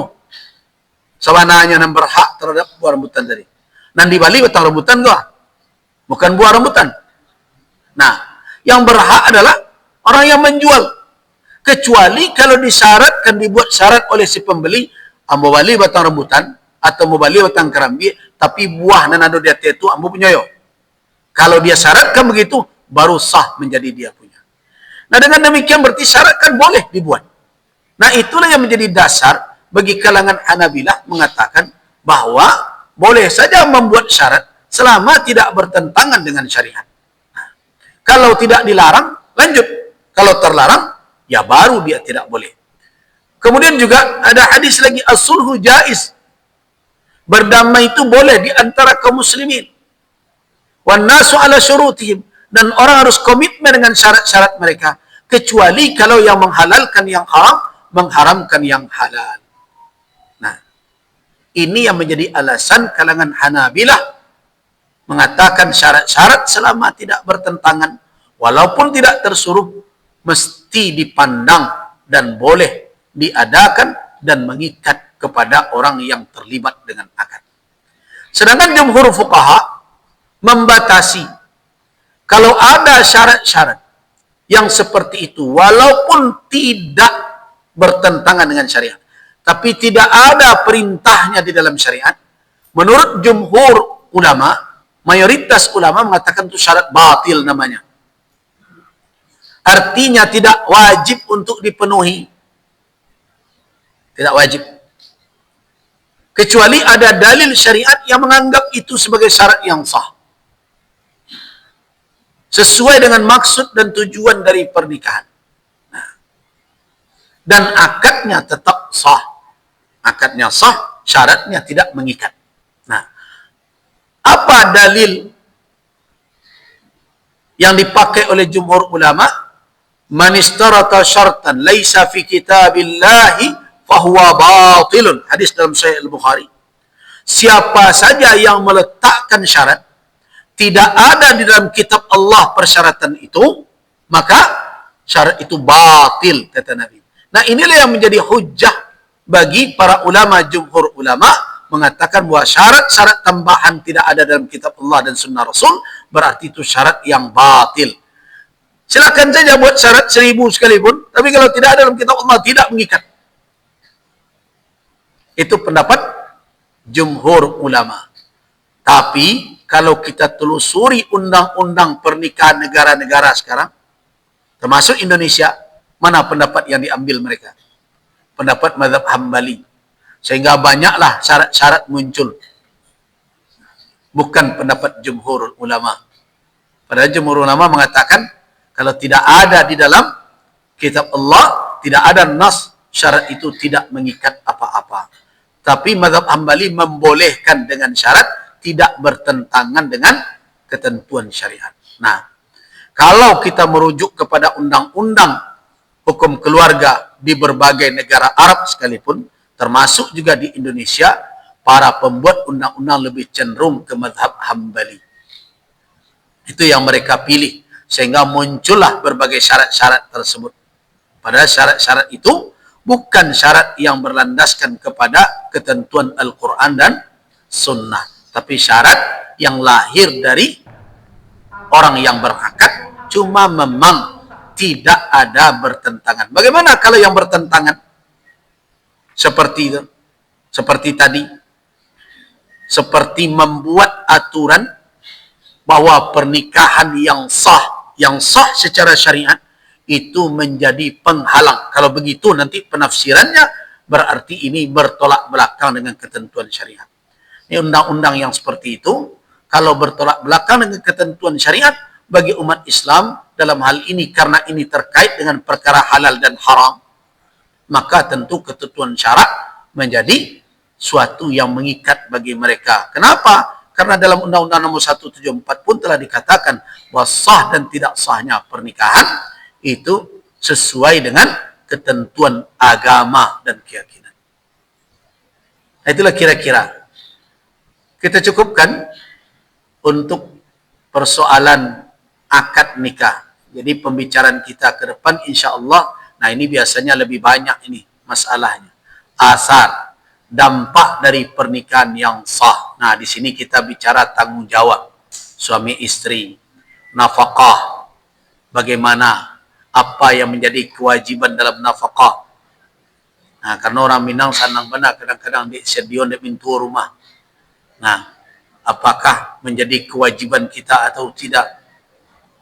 sawananya yang berhak terhadap buah rambutan tadi. Nan di Bali batang rambutan gua, bukan buah rambutan. Nah, yang berhak adalah orang yang menjual. Kecuali kalau disyaratkan, dibuat syarat oleh si pembeli, ambo bali batang rambutan atau mau bali batang kerambi, tapi buah nan ada di atas itu ambo punya yo. Kalau dia syaratkan begitu, baru sah menjadi dia punya. Nah, dengan demikian berarti syaratkan boleh dibuat. Nah, itulah yang menjadi dasar bagi kalangan Hanabilah mengatakan bahwa boleh saja membuat syarat selama tidak bertentangan dengan syariat. Nah, kalau tidak dilarang, lanjut. Kalau terlarang, ya baru dia tidak boleh. Kemudian juga ada hadis lagi, as-sulhu jaiz. Berdamai itu boleh di antara kaum muslimin. Wan nasu ala syurutihim, dan orang harus komitmen dengan syarat-syarat mereka, kecuali kalau yang menghalalkan yang haram, mengharamkan yang halal. Nah, ini yang menjadi alasan kalangan Hanabilah mengatakan syarat-syarat selama tidak bertentangan, walaupun tidak tersuruh, mesti dipandang dan boleh diadakan dan mengikat kepada orang yang terlibat dengan akad. Sedangkan jumhur fuqaha membatasi kalau ada syarat-syarat yang seperti itu, walaupun tidak bertentangan dengan syariat, tapi tidak ada perintahnya di dalam syariat, menurut jumhur ulama, mayoritas ulama mengatakan itu syarat batil namanya. Artinya tidak wajib untuk dipenuhi. Tidak wajib. Kecuali ada dalil syariat yang menganggap itu sebagai syarat yang sah. Sesuai dengan maksud dan tujuan dari pernikahan. Nah, dan akadnya tetap sah. Akadnya sah, syaratnya tidak mengikat. Nah, apa dalil yang dipakai oleh jumhur ulama? Man istarata syartan laisa fi kitabillahi fahuwa batilun. Hadis dalam Sahih Al-Bukhari. Siapa saja yang meletakkan syarat, tidak ada di dalam kitab Allah persyaratan itu, maka syarat itu batil, kata Nabi. Nah, inilah yang menjadi hujjah bagi para ulama, jumhur ulama, mengatakan bahwa syarat-syarat tambahan tidak ada dalam kitab Allah dan sunnah Rasul, berarti itu syarat yang batil. Silakan saja buat syarat 1000 sekalipun, tapi kalau tidak ada dalam kitab Allah, tidak mengikat. Itu pendapat jumhur ulama. Tapi kalau kita telusuri undang-undang pernikahan negara-negara sekarang, termasuk Indonesia, mana pendapat yang diambil mereka? Pendapat mazhab Hambali. Sehingga banyaklah syarat-syarat muncul. Bukan pendapat jumhur ulama. Padahal jumhur ulama mengatakan, kalau tidak ada di dalam kitab Allah, tidak ada nas, syarat itu tidak mengikat apa-apa. Tapi mazhab Hambali membolehkan dengan syarat tidak bertentangan dengan ketentuan syariat. Nah, kalau kita merujuk kepada undang-undang hukum keluarga di berbagai negara Arab sekalipun, termasuk juga di Indonesia, para pembuat undang-undang lebih cenderung ke mazhab Hambali. Itu yang mereka pilih, sehingga muncullah berbagai syarat-syarat tersebut. Padahal syarat-syarat itu bukan syarat yang berlandaskan kepada ketentuan Al-Quran dan Sunnah, tapi syarat yang lahir dari orang yang berakad, cuma memang tidak ada bertentangan. Bagaimana kalau yang bertentangan? Seperti itu. Seperti tadi. Seperti membuat aturan bahwa pernikahan yang sah secara syariat, itu menjadi penghalang. Kalau begitu nanti penafsirannya berarti ini bertolak belakang dengan ketentuan syariat. Ini undang-undang yang seperti itu, kalau bertolak belakang dengan ketentuan syariat, bagi umat Islam dalam hal ini, karena ini terkait dengan perkara halal dan haram, maka tentu ketentuan syarak menjadi suatu yang mengikat bagi mereka. Kenapa? Karena dalam Undang-Undang Nomor 174 pun telah dikatakan bahwa sah dan tidak sahnya pernikahan itu sesuai dengan ketentuan agama dan keyakinan. Itulah kira-kira. Kita cukupkan untuk persoalan akad nikah. Jadi pembicaraan kita ke depan insya Allah, nah ini biasanya lebih banyak ini masalahnya. Asar, dampak dari pernikahan yang sah. Nah, di sini kita bicara tanggung jawab suami istri, nafkah, bagaimana, apa yang menjadi kewajiban dalam nafkah. Nah, karena orang Minang sanang benar kadang-kadang di sedion di pintu rumah. Nah, apakah menjadi kewajiban kita atau tidak?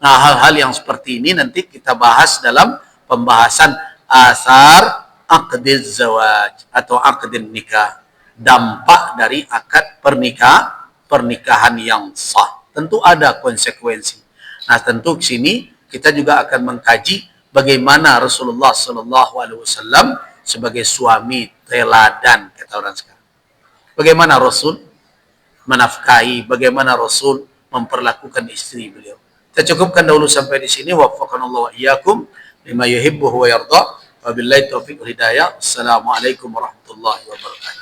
Nah, hal-hal yang seperti ini nanti kita bahas dalam pembahasan asar aqdiz zawaj atau aqdin nikah. Dampak dari akad pernikahan yang sah. Tentu ada konsekuensi. Nah, tentu di sini kita juga akan mengkaji bagaimana Rasulullah SAW sebagai suami teladan, kata orang sekarang. Bagaimana Rasul menafkahi, bagaimana Rasul memperlakukan istri beliau. Kita cukupkan dahulu sampai di sini. Waffaqanallahu wa iyyakum lima yuhibbu wa yarda. Wabillahi taufiq wal hidayah. Assalamualaikum warahmatullahi wabarakatuh.